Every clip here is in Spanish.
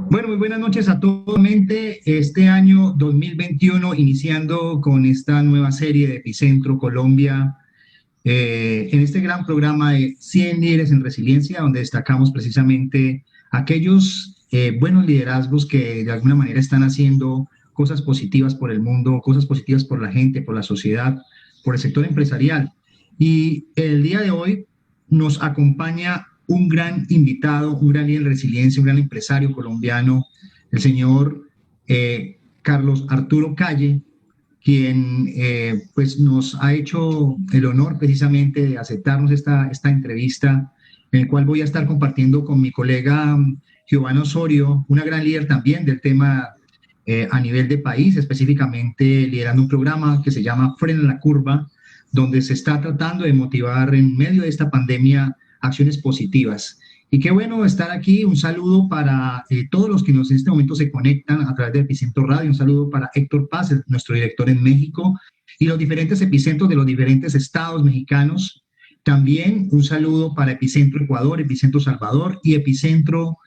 Bueno, muy buenas noches a todos. Nuevamente, este año 2021, iniciando con esta nueva serie de Epicentro Colombia, en este gran programa de 100 líderes en resiliencia, donde destacamos precisamente aquellos buenos liderazgos que de alguna manera están haciendo cosas positivas por el mundo, cosas positivas por la gente, por la sociedad, por el sector empresarial. Y el día de hoy nos acompaña un gran invitado, un gran líder de resiliencia, un gran empresario colombiano, el señor Carlos Arturo Calle, quien pues nos ha hecho el honor precisamente de aceptarnos esta entrevista, en el cual voy a estar compartiendo con mi colega Giovanna Osorio, una gran líder también del tema a nivel de país, específicamente liderando un programa que se llama Frena la Curva, donde se está tratando de motivar en medio de esta pandemia acciones positivas. Y qué bueno estar aquí. Un saludo para todos los que en este momento se conectan a través de Epicentro Radio. Un saludo para Héctor Paz, nuestro director en México, y los diferentes epicentros de los diferentes estados mexicanos. También un saludo para Epicentro Ecuador, Epicentro Salvador y Epicentro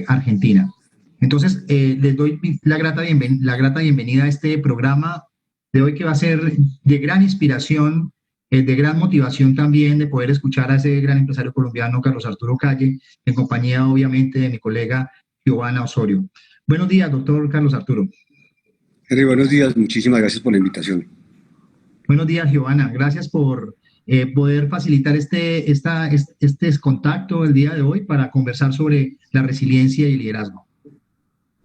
Argentina. Entonces, les doy la grata bienvenida a este programa de hoy, que va a ser de gran inspiración, de gran motivación también, de poder escuchar a ese gran empresario colombiano, Carlos Arturo Calle, en compañía obviamente de mi colega Giovanna Osorio. Buenos días, doctor Carlos Arturo. Henry, buenos días, muchísimas gracias por la invitación. Buenos días, Giovanna. Gracias por poder facilitar este contacto el día de hoy para conversar sobre la resiliencia y el liderazgo.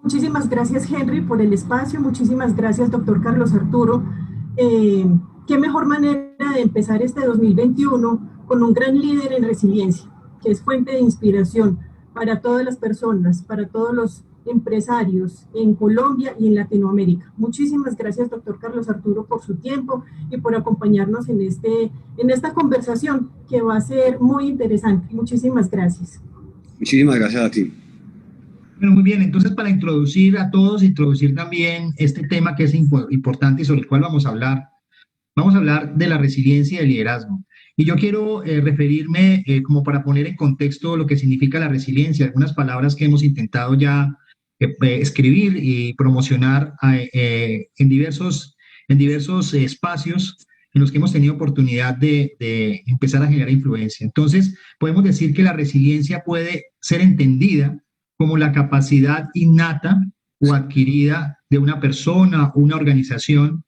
Muchísimas gracias, Henry, por el espacio. Muchísimas gracias, doctor Carlos Arturo. Qué mejor manera de empezar este 2021 con un gran líder en resiliencia, que es fuente de inspiración para todas las personas, para todos los empresarios en Colombia y en Latinoamérica. Muchísimas gracias, doctor Carlos Arturo, por su tiempo y por acompañarnos en esta conversación que va a ser muy interesante. Muchísimas gracias. Muchísimas gracias a ti. Bueno, muy bien. Entonces, para introducir a todos, introducir también este tema que es importante y sobre el cual vamos a hablar de la resiliencia y el liderazgo. Y yo quiero referirme, como para poner en contexto lo que significa la resiliencia, algunas palabras que hemos intentado ya escribir y promocionar en diversos espacios en los que hemos tenido oportunidad de empezar a generar influencia. Entonces, podemos decir que la resiliencia puede ser entendida como la capacidad innata o adquirida de una persona o una organización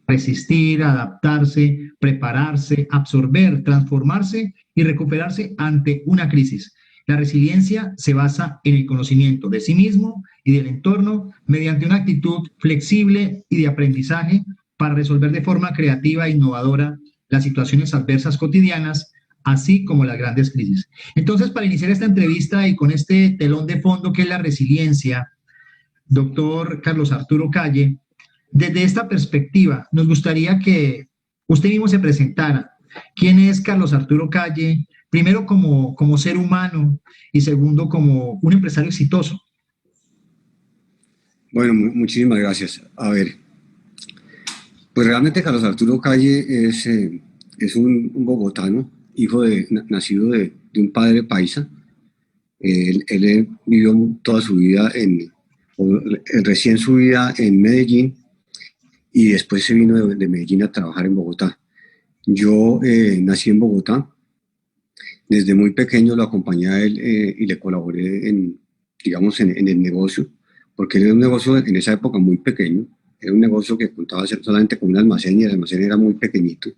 resistir, adaptarse, prepararse, absorber, transformarse y recuperarse ante una crisis. La resiliencia se basa en el conocimiento de sí mismo y del entorno mediante una actitud flexible y de aprendizaje para resolver de forma creativa e innovadora las situaciones adversas cotidianas, así como las grandes crisis. Entonces, para iniciar esta entrevista y con este telón de fondo que es la resiliencia, doctor Carlos Arturo Calle, desde esta perspectiva, nos gustaría que usted mismo se presentara. ¿Quién es Carlos Arturo Calle? Primero como ser humano y segundo como un empresario exitoso. Bueno, muchísimas gracias. A ver, pues realmente Carlos Arturo Calle es un bogotano, nacido de un padre paisa. Él vivió toda su vida recién su vida en Medellín, y después se vino de Medellín a trabajar en Bogotá. Yo nací en Bogotá. Desde muy pequeño lo acompañé a él y le colaboré en el negocio, porque era un negocio en esa época muy pequeño. Era un negocio que contaba solamente con un almacén, y el almacén era muy pequeñito.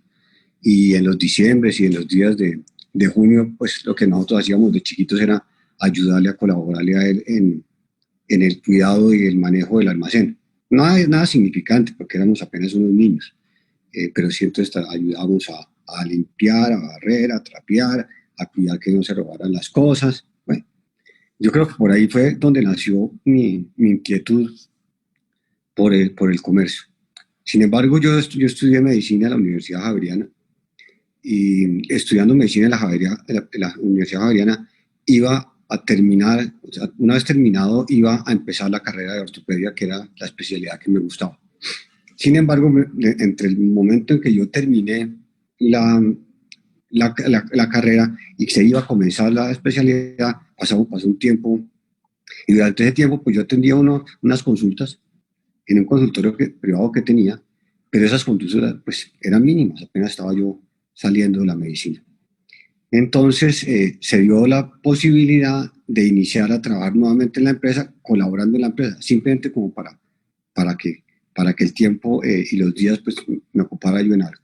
Y en los diciembres y en los días de junio, pues lo que nosotros hacíamos de chiquitos era ayudarle a colaborarle a él en el cuidado y el manejo del almacén. Nada significante, porque éramos apenas unos niños, pero siempre ayudábamos a limpiar, a barrer, a trapear, a cuidar que no se robaran las cosas. Bueno, yo creo que por ahí fue donde nació mi inquietud por el comercio. Sin embargo, yo estudié medicina en la Universidad Javeriana, y estudiando medicina en la Universidad Javeriana iba a terminar, o sea, una vez terminado, iba a empezar la carrera de ortopedia, que era la especialidad que me gustaba. Sin embargo, entre el momento en que yo terminé la carrera y se iba a comenzar la especialidad, pasó un tiempo Y durante ese tiempo, pues yo atendía unas consultas en un consultorio privado que tenía, pero esas consultas pues eran mínimas, apenas estaba yo saliendo de la medicina. Entonces se dio la posibilidad de iniciar a trabajar nuevamente en la empresa, colaborando en la empresa, simplemente como para que, para que el tiempo y los días pues me ocupara yo en algo.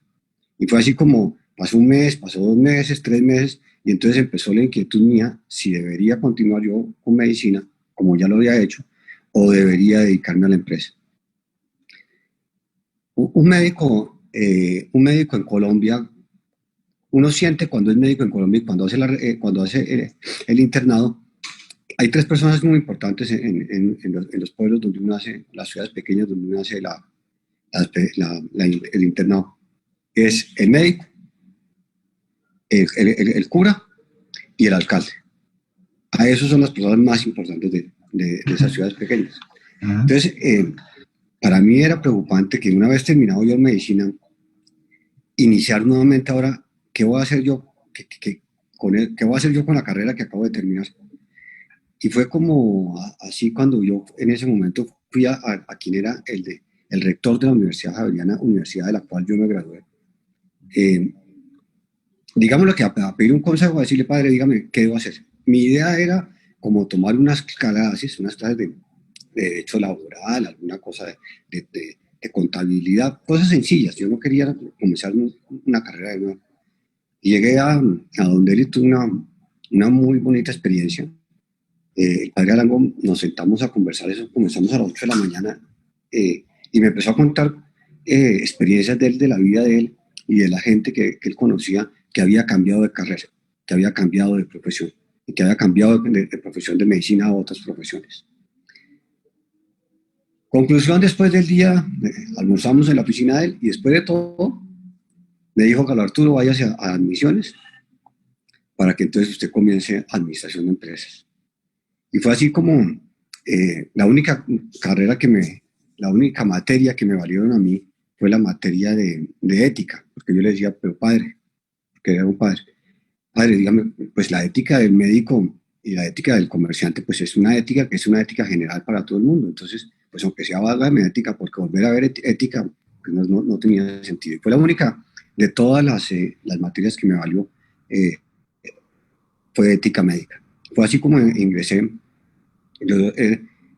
Y fue así como pasó un mes, pasó 2 meses, 3 meses, y entonces empezó la inquietud mía si debería continuar yo con medicina, como ya lo había hecho, o debería dedicarme a la empresa. Un médico en Colombia, uno siente cuando es médico en Colombia y cuando hace el internado, hay tres personas muy importantes en los pueblos donde uno hace, las ciudades pequeñas donde uno hace el internado. Es el médico, el cura y el alcalde. A esos son las personas más importantes de esas ciudades pequeñas. Entonces, para mí era preocupante que una vez terminado yo en medicina, iniciar nuevamente ahora, ¿qué voy a hacer yo? ¿Qué voy a hacer yo con la carrera que acabo de terminar? Y fue como así cuando yo en ese momento fui a quien era el rector de la Universidad Javeriana, universidad de la cual yo me gradué. Digámoslo que a pedir un consejo, a decirle, padre, dígame, ¿qué debo hacer? Mi idea era como tomar unas clases de derecho laboral, alguna cosa de contabilidad, cosas sencillas. Yo no quería comenzar una carrera de nuevo. Y llegué a donde él tuve una muy bonita experiencia. El padre Arango, nos sentamos a conversar, eso comenzamos a las 8 de la mañana, y me empezó a contar experiencias de la vida de él y de la gente que él conocía, que había cambiado de carrera, que había cambiado de profesión, y que había cambiado de profesión de medicina a otras profesiones. Conclusión, después del día, almorzamos en la oficina de él, y después de todo, me dijo: Carlos Arturo, váyase a admisiones, para que entonces usted comience administración de empresas. Y fue así como la única materia que me valieron a mí fue la materia de ética, porque yo le decía, pero padre, porque era un padre, dígame, pues la ética del médico y la ética del comerciante, pues es una ética que es una ética general para todo el mundo. Entonces, pues aunque sea valga mi ética, porque volver a ver ética pues no tenía sentido. Y fue la única de todas las materias que me valió, fue ética médica. Fue así como ingresé. Yo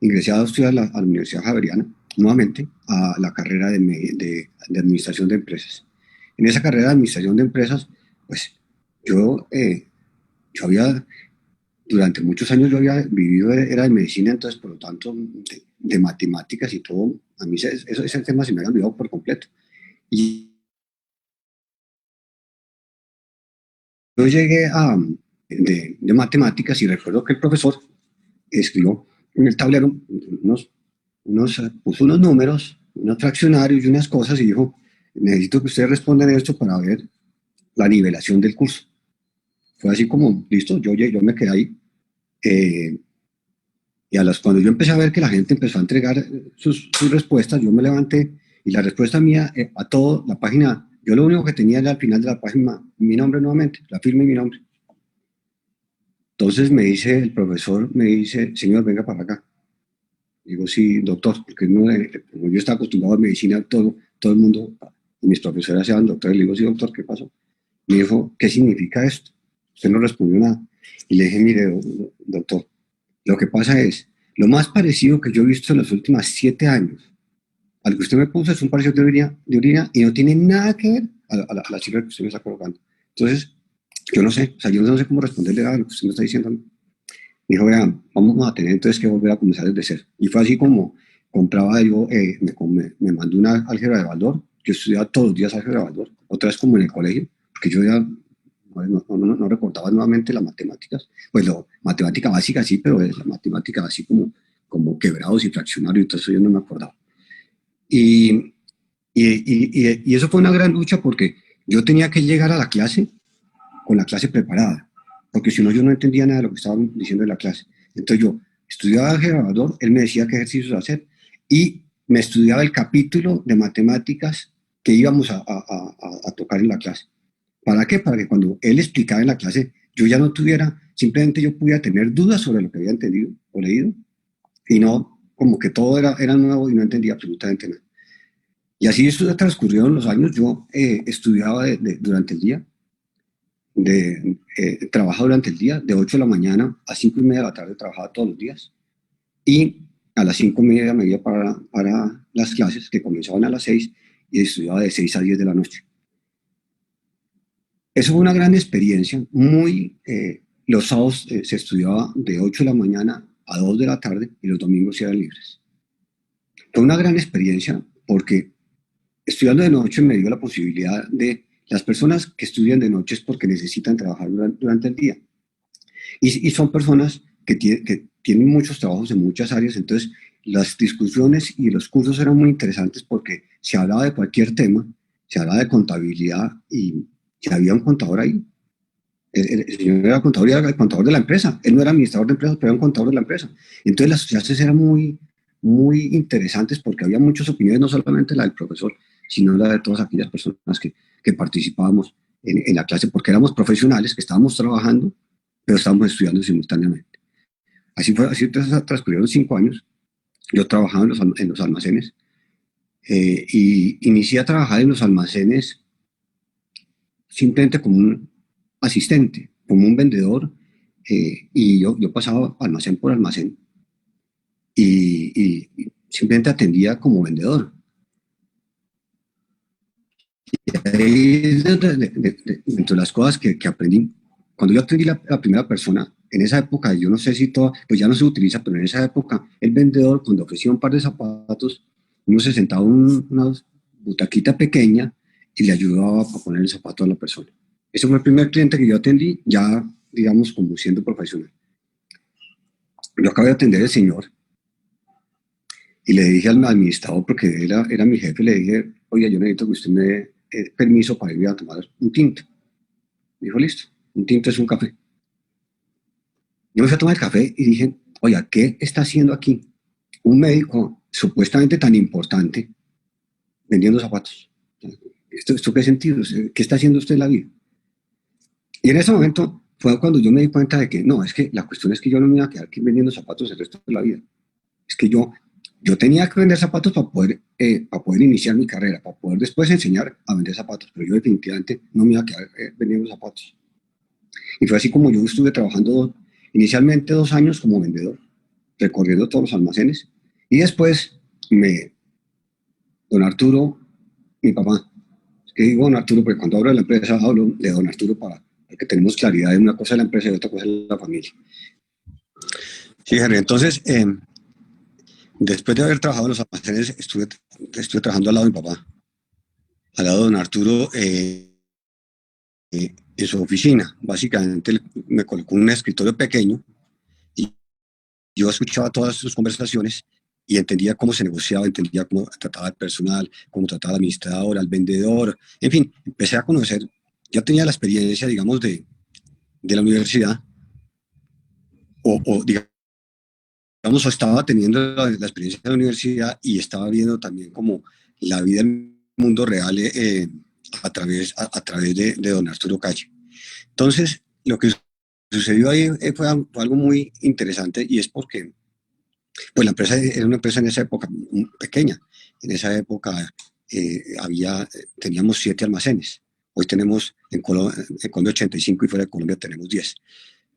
ingresé a estudiar a la Universidad Javeriana, nuevamente, a la carrera de administración de empresas. En esa carrera de administración de empresas, pues yo había, durante muchos años yo había vivido, era de medicina, entonces por lo tanto de matemáticas y todo, a mí ese tema se me había olvidado por completo. Y yo llegué de matemáticas, y recuerdo que el profesor escribió en el tablero puso unos números, unos fraccionarios y unas cosas, y dijo: necesito que ustedes respondan esto para ver la nivelación del curso. Fue así como, listo, yo me quedé ahí. Y cuando yo empecé a ver que la gente empezó a entregar sus respuestas, yo me levanté, y la respuesta mía a todo, la página, yo lo único que tenía era al final de la página mi nombre nuevamente, la firma y mi nombre. Entonces el profesor me dice: señor, venga para acá. Digo: sí, doctor, porque como yo estaba acostumbrado a medicina, todo el mundo, y mis profesores eran doctores. Le digo: sí, doctor, ¿qué pasó? Me dijo: ¿qué significa esto? Usted no respondió nada. Y le dije: mire, doctor, lo que pasa es, lo más parecido que yo he visto en los últimos 7 años al que usted me puso es un parecido de orina, y no tiene nada que ver a la cifra que usted me está colocando. Entonces, yo no sé cómo responderle a lo que usted me está diciendo. Dijo: vean, vamos a tener entonces que volver a comenzar desde cero. Y fue así como compraba yo, me mandó una álgebra de Baldor. Yo estudiaba todos los días álgebra de Baldor, otra vez como en el colegio, porque yo ya no recordaba nuevamente las matemáticas. Pues matemática básica sí, pero es la matemática así como quebrados y fraccionarios, y todo eso yo no me acordaba. Y eso fue una gran lucha, porque yo tenía que llegar a la clase con la clase preparada, porque si no yo no entendía nada de lo que estaban diciendo en la clase. Entonces yo estudiaba álgebra de Baldor, él me decía qué ejercicios hacer, y me estudiaba el capítulo de matemáticas que íbamos a tocar en la clase. ¿Para qué? Para que cuando él explicaba en la clase, yo ya no tuviera, simplemente yo pudiera tener dudas sobre lo que había entendido, o leído, y no, como que todo era nuevo y no entendía absolutamente nada. Y así transcurrieron los años. Yo estudiaba durante el día, trabajaba durante el día, de 8 de la mañana a 5:30 de la tarde trabajaba todos los días, y a las 5:30 me iba para las clases, que comenzaban a las 6, y estudiaba de 6 a 10 de la noche. Eso fue una gran experiencia, los sábados se estudiaba de 8 de la mañana a 2 de la tarde y los domingos eran libres. Fue una gran experiencia porque estudiando de noche me dio la posibilidad de, las personas que estudian de noche es porque necesitan trabajar durante el día. Y son personas que tienen muchos trabajos en muchas áreas, entonces las discusiones y los cursos eran muy interesantes porque se hablaba de cualquier tema, se hablaba de contabilidad y había un contador ahí. El señor era contador y era el contador de la empresa. Él no era administrador de empresas, pero era un contador de la empresa. Entonces las clases eran muy, muy interesantes porque había muchas opiniones, no solamente la del profesor, sino la de todas aquellas personas que participábamos en la clase, porque éramos profesionales que estábamos trabajando, pero estábamos estudiando simultáneamente. Así transcurrieron 5 años. Yo trabajaba en los almacenes y inicié a trabajar en los almacenes simplemente como un asistente, como un vendedor, y yo pasaba almacén por almacén y simplemente atendía como vendedor. Y ahí dentro de las cosas que aprendí, cuando yo atendí la primera persona, en esa época, yo no sé si todo, pues ya no se utiliza, pero en esa época, el vendedor, cuando ofrecía un par de zapatos, uno se sentaba en una butaquita pequeña y le ayudaba a poner el zapato a la persona. Ese fue el primer cliente que yo atendí, ya, digamos, como siendo profesional. Yo acabé de atender al señor y le dije al administrador, porque era mi jefe, le dije, oye, yo necesito que usted me dé permiso para ir a tomar un tinto. Me dijo, listo, un tinto es un café. Yo me fui a tomar el café y dije, oye, ¿qué está haciendo aquí un médico supuestamente tan importante vendiendo zapatos? ¿Esto qué sentido? ¿Qué está haciendo usted en la vida? Y en ese momento fue cuando yo me di cuenta de que no, es que la cuestión es que yo no me iba a quedar aquí vendiendo zapatos el resto de la vida. Es que yo tenía que vender zapatos para poder iniciar mi carrera, para poder después enseñar a vender zapatos, pero yo definitivamente no me iba a quedar vendiendo zapatos. Y fue así como yo estuve trabajando inicialmente 2 años como vendedor, recorriendo todos los almacenes, y después don Arturo, mi papá, es que digo don Arturo porque cuando hablo de la empresa hablo de don Arturo para que tenemos claridad de una cosa de la empresa y otra cosa de la familia. Sí, Henry, entonces, después de haber trabajado en los almacenes, estuve trabajando al lado de mi papá, al lado de don Arturo, en su oficina. Básicamente me colocó un escritorio pequeño y yo escuchaba todas sus conversaciones y entendía cómo se negociaba, entendía cómo trataba el personal, cómo trataba al administrador, al vendedor, en fin, empecé a conocer, ya tenía la experiencia, digamos, de la universidad, o digamos, o estaba teniendo la experiencia de la universidad y estaba viendo también como la vida en el mundo real a través de don Arturo Calle. Entonces, lo que sucedió ahí fue algo muy interesante, y es porque pues la empresa era una empresa en esa época pequeña. En esa época teníamos 7 almacenes. Hoy tenemos en Colombia 85 y fuera de Colombia tenemos 10.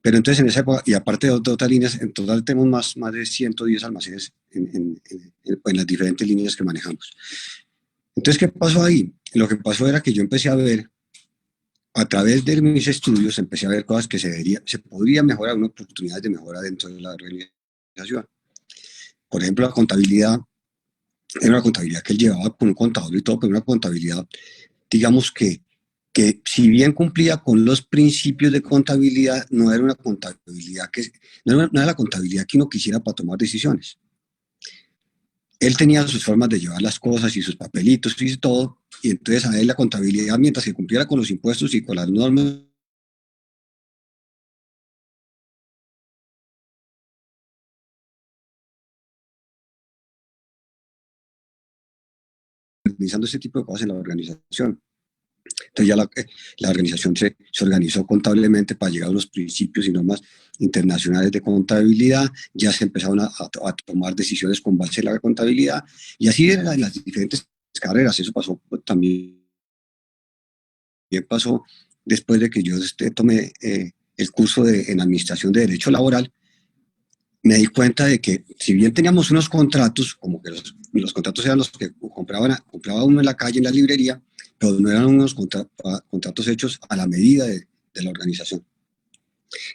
Pero entonces en esa época, y aparte de otras líneas, en total tenemos más de 110 almacenes en las diferentes líneas que manejamos. Entonces, ¿qué pasó ahí? Lo que pasó era que yo empecé a ver, a través de mis estudios, empecé a ver cosas que se podría mejorar, unas oportunidades de mejora dentro de la organización. Por ejemplo, la contabilidad, era una contabilidad que él llevaba con un contador y todo, pero una contabilidad, digamos que si bien cumplía con los principios de contabilidad, no era una contabilidad no era la contabilidad que uno quisiera para tomar decisiones. Él tenía sus formas de llevar las cosas y sus papelitos y todo, y entonces a él la contabilidad, mientras que cumpliera con los impuestos y con las normas, realizando ese tipo de cosas en la organización. Entonces ya la organización se organizó contablemente para llegar a unos principios y normas internacionales de contabilidad, ya se empezaron a tomar decisiones con base en la contabilidad, y así eran las diferentes carreras. Eso pasó también pasó después de que yo tomé el curso en Administración de Derecho Laboral. Me di cuenta de que si bien teníamos unos contratos, como que los contratos eran los que compraba uno en la calle, en la librería, pero no eran unos contratos hechos a la medida de la organización.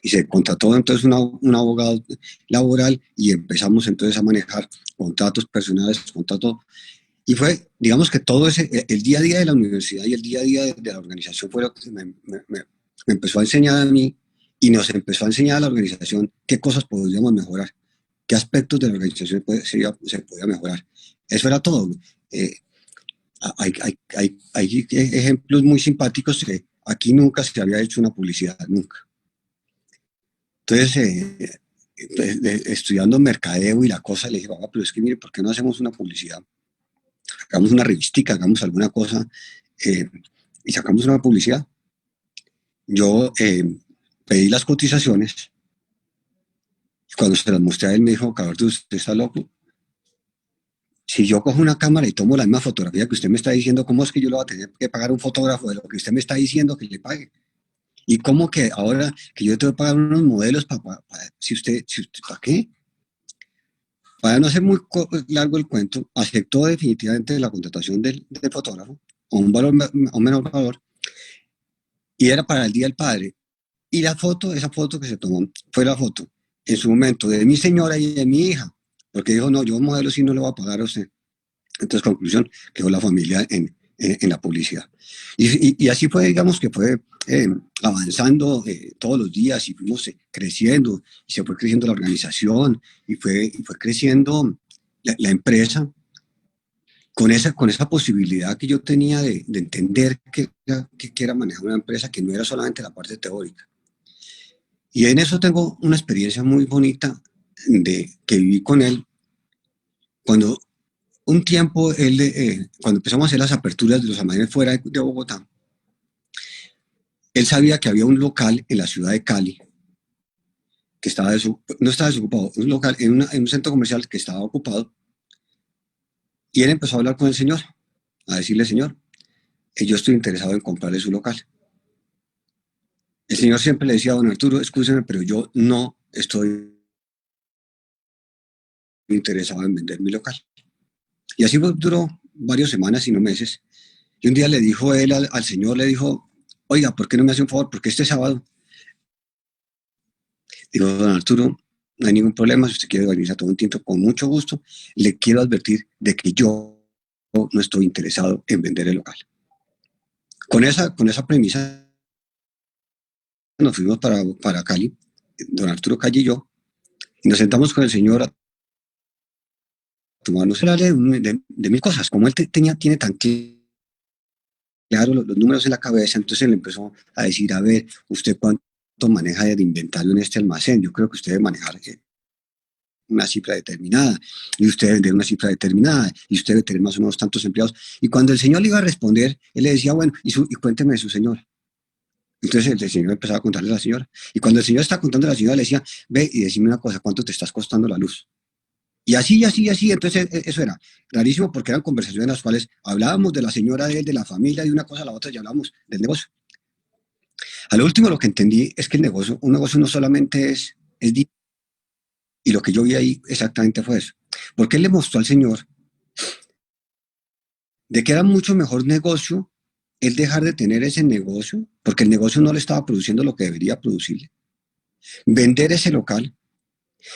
Y se contrató entonces un abogado laboral y empezamos entonces a manejar contratos personales, y fue, digamos que todo el día a día de la universidad y el día a día de la organización fue lo que me empezó a enseñar a mí, y nos empezó a enseñar a la organización qué cosas podríamos mejorar, qué aspectos de la organización se podía mejorar. Eso era todo. Hay ejemplos muy simpáticos que aquí nunca se había hecho una publicidad, nunca. Entonces, estudiando mercadeo y la cosa, le dije, papá, pero es que mire, ¿por qué no hacemos una publicidad? Hagamos una revistica, hagamos alguna cosa y sacamos una publicidad. Yo pedí las cotizaciones, y cuando se las mostré a él me dijo, cabrón, ¿usted está loco? Si yo cojo una cámara y tomo la misma fotografía que usted me está diciendo, ¿cómo es que yo le voy a tener que pagar a un fotógrafo de lo que usted me está diciendo que le pague? ¿Y cómo que ahora que yo tengo que pagar unos modelos si usted, ¿para qué? Para no hacer muy largo el cuento, aceptó definitivamente la contratación del fotógrafo a un menor valor, y era para el Día del Padre. Y esa foto que se tomó, fue la foto en su momento de mi señora y de mi hija, porque dijo, no, yo modelo sí no le voy a pagar a usted. Entonces, conclusión, quedó la familia en la publicidad. Y así fue, digamos que fue avanzando todos los días, y fuimos creciendo, y se fue creciendo la organización, y fue creciendo la empresa con esa posibilidad que yo tenía de entender que era manejar una empresa, que no era solamente la parte teórica. Y en eso tengo una experiencia muy bonita que viví con él cuando un tiempo cuando empezamos a hacer las aperturas de los almacenes fuera de Bogotá. Él sabía que había un local en la ciudad de Cali que no estaba desocupado, un local en un centro comercial que estaba ocupado, y él empezó a hablar con el señor, a decirle, señor, yo estoy interesado en comprarle su local. El señor siempre le decía a don Arturo, escúcheme, pero yo no estoy interesado en vender mi local. Y así duró varias semanas y no meses. Y un día le dijo él al señor, le dijo, oiga, ¿por qué no me hace un favor? Porque este sábado, digo, don Arturo, no hay ningún problema, si usted quiere venir a todo un tinto, con mucho gusto, le quiero advertir de que yo no estoy interesado en vender el local. Con esa premisa nos fuimos para Cali, don Arturo Calle y yo, y nos sentamos con el señor a tomarnos de mil cosas. Como él tiene tan claro los números en la cabeza, entonces él empezó a decir, a ver, ¿usted cuánto maneja de inventario en este almacén? Yo creo que usted debe manejar una cifra determinada, y usted debe vender una cifra determinada, y usted debe tener más o menos tantos empleados. Y cuando el señor le iba a responder, él le decía, bueno, y cuénteme de su señor. Entonces el señor empezaba a contarle a la señora, y cuando el señor está contando a la señora, le decía, ve y decime una cosa, ¿cuánto te estás costando la luz? Y así, entonces eso era rarísimo, porque eran conversaciones en las cuales hablábamos de la señora de él, de la familia, de una cosa a la otra, y hablábamos del negocio. A lo último, lo que entendí es que un negocio no solamente es dinero, y lo que yo vi ahí exactamente fue eso, porque él le mostró al señor de que era mucho mejor negocio él dejar de tener ese negocio, porque el negocio no le estaba produciendo lo que debería producirle, vender ese local,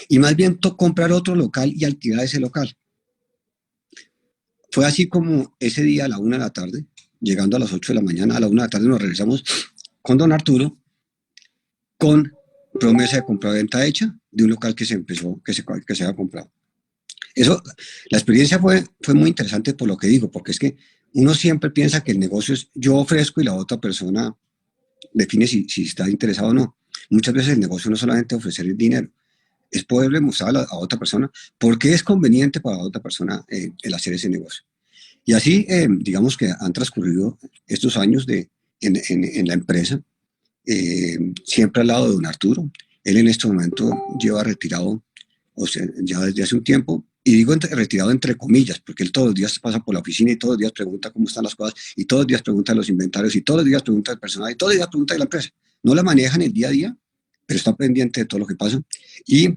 y más bien comprar otro local y alquilar ese local. Fue así como ese día a la 1 de la tarde, llegando a las 8 de la mañana, a la 1 de la tarde nos regresamos con don Arturo, con promesa de compra-venta hecha de un local que se había comprado. Eso, la experiencia fue muy interesante por lo que digo, porque es que uno siempre piensa que el negocio es yo ofrezco y la otra persona define si está interesado o no. Muchas veces el negocio no es solamente ofrecer el dinero, es poderle mostrar a otra persona por qué es conveniente para la otra persona el hacer ese negocio. Y así, digamos que han transcurrido estos años de en la empresa, siempre al lado de don Arturo. Él en este momento lleva retirado, o sea, ya desde hace un tiempo, y digo retirado entre comillas, porque él todos los días pasa por la oficina y todos los días pregunta cómo están las cosas, y todos los días pregunta de los inventarios, y todos los días pregunta del personal, y todos los días pregunta de la empresa. No la maneja en el día a día, pero está pendiente de todo lo que pasa, y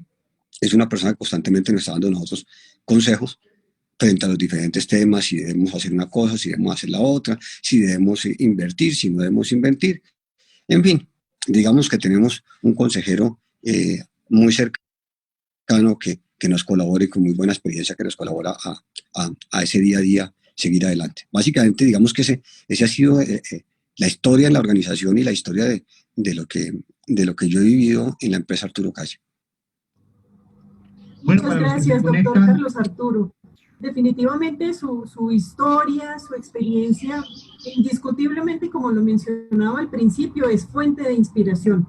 es una persona que constantemente nos está dando a nosotros consejos frente a los diferentes temas, si debemos hacer una cosa, si debemos hacer la otra, si debemos invertir, si no debemos invertir. En fin, digamos que tenemos un consejero muy cercano que nos colabore con muy buena experiencia, que nos colabora a ese día a día seguir adelante. Básicamente, digamos que ese ha sido la historia en la organización y la historia de lo que yo he vivido en la empresa Arturo Calle. Bueno, muchas gracias, doctor Carlos Arturo. Definitivamente su historia, su experiencia, indiscutiblemente, como lo mencionaba al principio, es fuente de inspiración.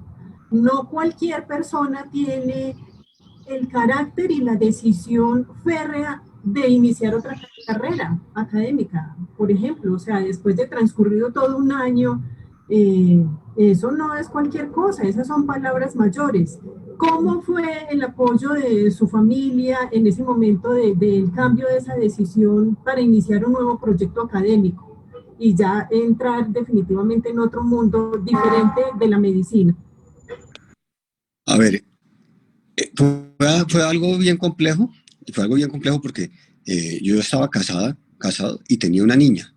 No cualquier persona tiene el carácter y la decisión férrea de iniciar otra carrera académica, por ejemplo. O sea, después de transcurrido todo un año, eso no es cualquier cosa, esas son palabras mayores. ¿Cómo fue el apoyo de su familia en ese momento del cambio de esa decisión para iniciar un nuevo proyecto académico y ya entrar definitivamente en otro mundo diferente de la medicina? A ver, fue algo bien complejo, porque yo estaba casado y tenía una niña.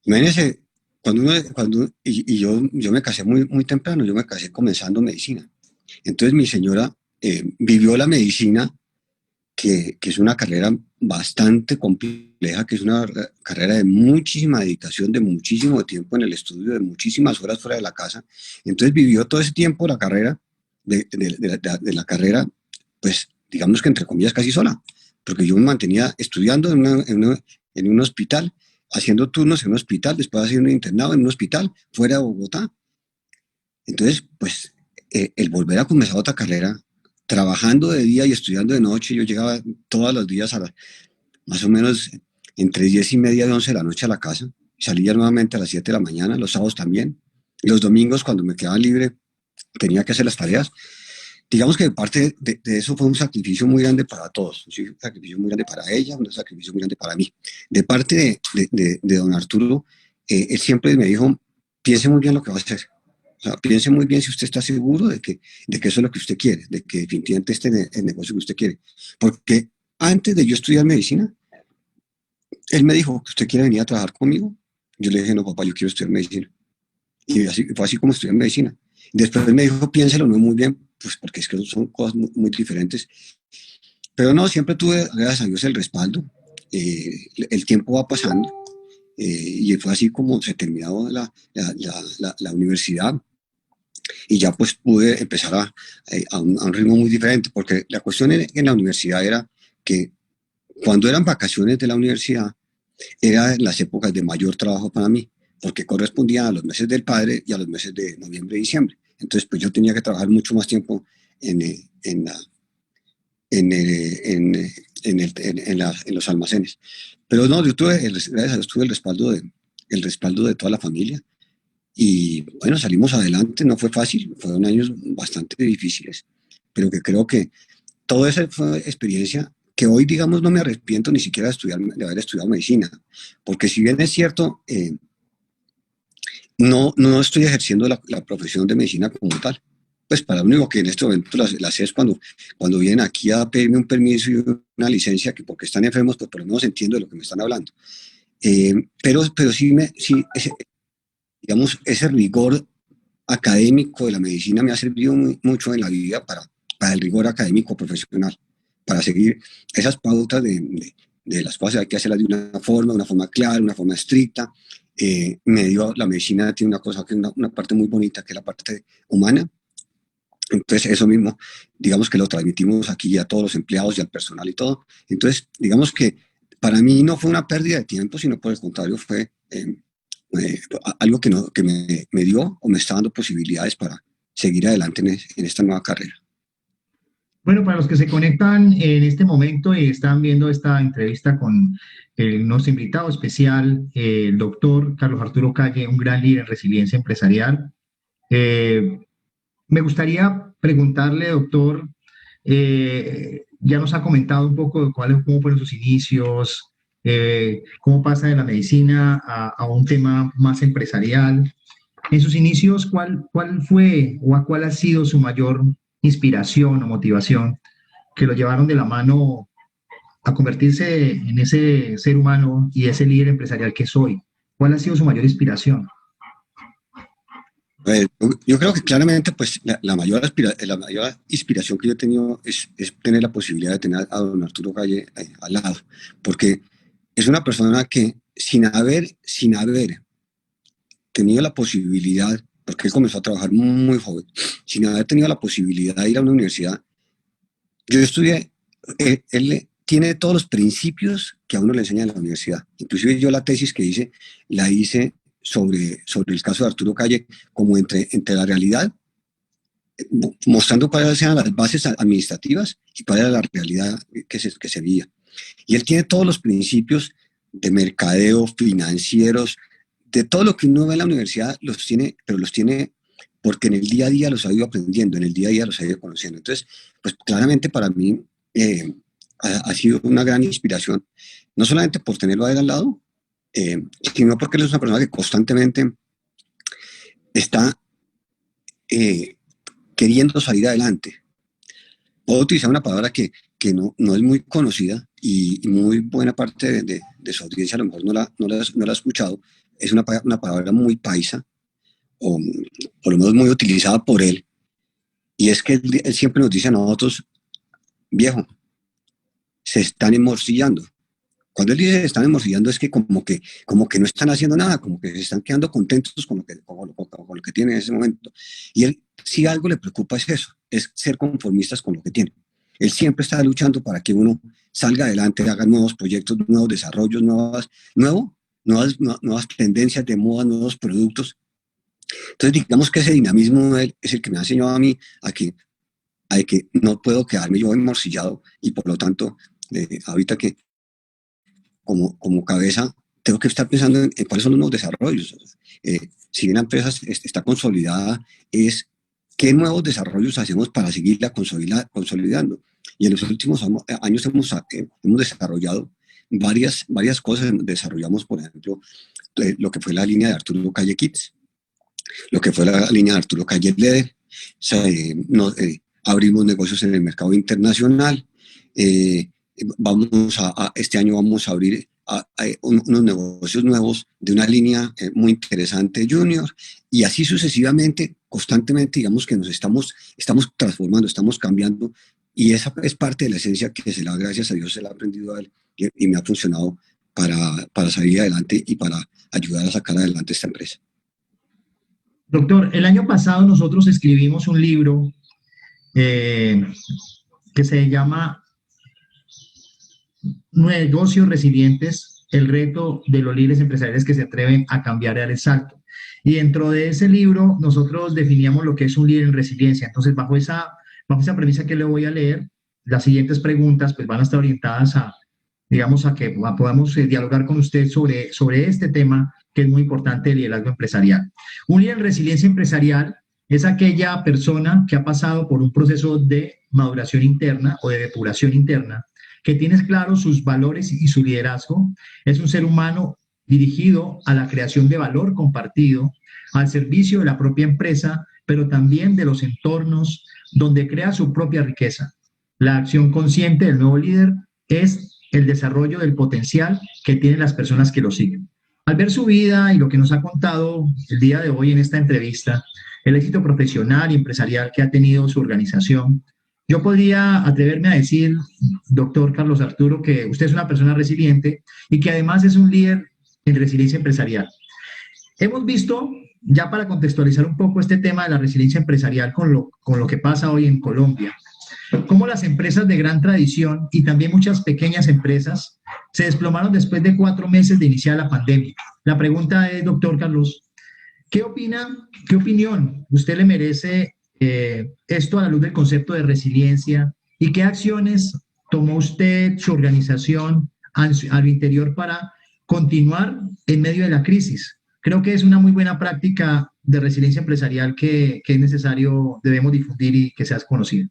Imagínense, yo me casé muy temprano, yo me casé comenzando medicina. Entonces mi señora vivió la medicina, que es una carrera bastante compleja, que es una carrera de muchísima dedicación, de muchísimo tiempo en el estudio, de muchísimas horas fuera de la casa. Entonces vivió todo ese tiempo la carrera, de la carrera, pues digamos que entre comillas casi sola, porque yo me mantenía estudiando en un hospital, haciendo turnos en un hospital, después haciendo un internado en un hospital fuera de Bogotá. Entonces, pues el volver a comenzar otra carrera, trabajando de día y estudiando de noche, yo llegaba todos los días más o menos entre 10:30 y 11 de la noche a la casa, salía nuevamente a las 7 de la mañana, los sábados también, y los domingos cuando me quedaba libre tenía que hacer las tareas. Digamos que parte de eso fue un sacrificio muy grande para todos, un sacrificio muy grande para ella, un sacrificio muy grande para mí. De parte de don Arturo, él siempre me dijo, piense muy bien lo que va a hacer. O sea, piense muy bien si usted está seguro de que eso es lo que usted quiere, de que definitivamente este es el negocio que usted quiere. Porque antes de yo estudiar medicina, él me dijo, ¿usted quiere venir a trabajar conmigo? Yo le dije, no, papá, yo quiero estudiar medicina. Y fue así como estudié medicina. Después me dijo, piénselo muy bien, pues porque es que son cosas muy diferentes. Pero no, siempre tuve, gracias a Dios, el respaldo. El tiempo va pasando y fue así como se terminó la universidad. Y ya pues pude empezar a un ritmo muy diferente, porque la cuestión en la universidad era que cuando eran vacaciones de la universidad, eran las épocas de mayor trabajo para mí, porque correspondían a los meses del padre y a los meses de noviembre y diciembre. Entonces, pues yo tenía que trabajar mucho más tiempo en los almacenes. Pero no, yo tuve, gracias a Dios, tuve el respaldo de toda la familia. Y bueno, salimos adelante, no fue fácil, fueron años bastante difíciles, pero que creo que toda esa fue experiencia que hoy, digamos, no me arrepiento ni siquiera de haber estudiado medicina, porque si bien es cierto, no estoy ejerciendo la profesión de medicina como tal. Pues para lo único que en este momento la sé es cuando vienen aquí a pedirme un permiso y una licencia, que porque están enfermos, pues por lo menos entiendo de lo que me están hablando. Pero sí, digamos, ese rigor académico de la medicina me ha servido mucho en la vida para el rigor académico profesional, para seguir esas pautas de las cosas. Hay que hacerlas de una forma clara, una forma estricta. La medicina tiene una cosa que es una parte muy bonita, que es la parte humana. Entonces eso mismo, digamos que lo transmitimos aquí a todos los empleados y al personal y todo. Entonces, digamos que para mí no fue una pérdida de tiempo, sino por el contrario fue algo que me dio o me está dando posibilidades para seguir adelante en esta nueva carrera. Bueno, para los que se conectan en este momento y están viendo esta entrevista con nuestro invitado especial, el doctor Carlos Arturo Calle, un gran líder en resiliencia empresarial. Eh, Me gustaría preguntarle, doctor, ya nos ha comentado un poco de cómo fueron sus inicios, cómo pasa de la medicina a un tema más empresarial. En sus inicios, ¿cuál fue o cuál ha sido su mayor inspiración o motivación que lo llevaron de la mano a convertirse en ese ser humano y ese líder empresarial que soy? ¿Cuál ha sido su mayor inspiración? Yo creo que claramente pues, la mayor inspiración que yo he tenido es tener la posibilidad de tener a don Arturo Calle al lado, porque es una persona que sin haber tenido la posibilidad, porque él comenzó a trabajar muy joven, sin haber tenido la posibilidad de ir a una universidad, yo estudié, él tiene todos los principios que a uno le enseña en la universidad. Inclusive yo la tesis que hice, la hice sobre el caso de Arturo Calle, como entre la realidad, mostrando cuáles eran las bases administrativas y cuál era la realidad que se veía. Y él tiene todos los principios de mercadeo, financieros, de todo lo que uno ve en la universidad, los tiene, pero los tiene porque en el día a día los ha ido aprendiendo, en el día a día los ha ido conociendo. Entonces, pues claramente para mí ha sido una gran inspiración, no solamente por tenerlo a él al lado, sino porque él es una persona que constantemente está queriendo salir adelante. Puedo utilizar una palabra que no es muy conocida y muy buena parte de su audiencia a lo mejor no la ha escuchado. Es una palabra muy paisa, o por lo menos muy utilizada por él, y es que él siempre nos dice a nosotros, viejo, se están emorcillando. Cuando él dice se están emorcillando es que como que no están haciendo nada, como que se están quedando contentos con lo que tienen en ese momento. Y él, si algo le preocupa es eso, es ser conformistas con lo que tiene. Él siempre está luchando para que uno salga adelante, haga nuevos proyectos, nuevos desarrollos, nuevas tendencias de moda, nuevos productos. Entonces digamos que ese dinamismo de él es el que me ha enseñado a mí a que no puedo quedarme yo emorcillado y por lo tanto ahorita que como cabeza tengo que estar pensando en cuáles son los nuevos desarrollos. Si bien la empresa está consolidada, es qué nuevos desarrollos hacemos para seguirla consolidando. Y en los últimos años hemos desarrollado varias cosas. Desarrollamos, por ejemplo, lo que fue la línea de Arturo Calle Kids, lo que fue la línea de Arturo Calle Leder. Abrimos negocios en el mercado internacional. Este año vamos a abrir unos negocios nuevos de una línea muy interesante junior, y así sucesivamente, constantemente, digamos que nos estamos transformando, estamos cambiando, y esa es parte de la esencia que gracias a Dios se la ha aprendido a él y me ha funcionado para salir adelante y para ayudar a sacar adelante esta empresa. Doctor, el año pasado nosotros escribimos un libro que se llama Negocios Resilientes, el reto de los líderes empresariales que se atreven a cambiar el salto. Y dentro de ese libro nosotros definíamos lo que es un líder en resiliencia. Entonces, bajo esa premisa que le voy a leer, las siguientes preguntas pues van a estar orientadas a que podamos dialogar con usted sobre este tema que es muy importante, el liderazgo empresarial. Un líder en resiliencia empresarial es aquella persona que ha pasado por un proceso de maduración interna o de depuración interna, que tiene claros sus valores y su liderazgo. Es un ser humano dirigido a la creación de valor compartido, al servicio de la propia empresa, pero también de los entornos donde crea su propia riqueza. La acción consciente del nuevo líder es el desarrollo del potencial que tienen las personas que lo siguen. Al ver su vida y lo que nos ha contado el día de hoy en esta entrevista, el éxito profesional y empresarial que ha tenido su organización, yo podría atreverme a decir, doctor Carlos Arturo, que usted es una persona resiliente y que además es un líder en resiliencia empresarial. Hemos visto, ya para contextualizar un poco este tema de la resiliencia empresarial con lo que pasa hoy en Colombia, cómo las empresas de gran tradición y también muchas pequeñas empresas se desplomaron después de 4 meses de iniciar la pandemia. La pregunta es, doctor Carlos, ¿qué opinión usted le merece esto a la luz del concepto de resiliencia ¿Y qué acciones tomó usted, su organización, al interior para continuar en medio de la crisis? Creo que es una muy buena práctica de resiliencia empresarial que es necesario, debemos difundir y que sea conocida.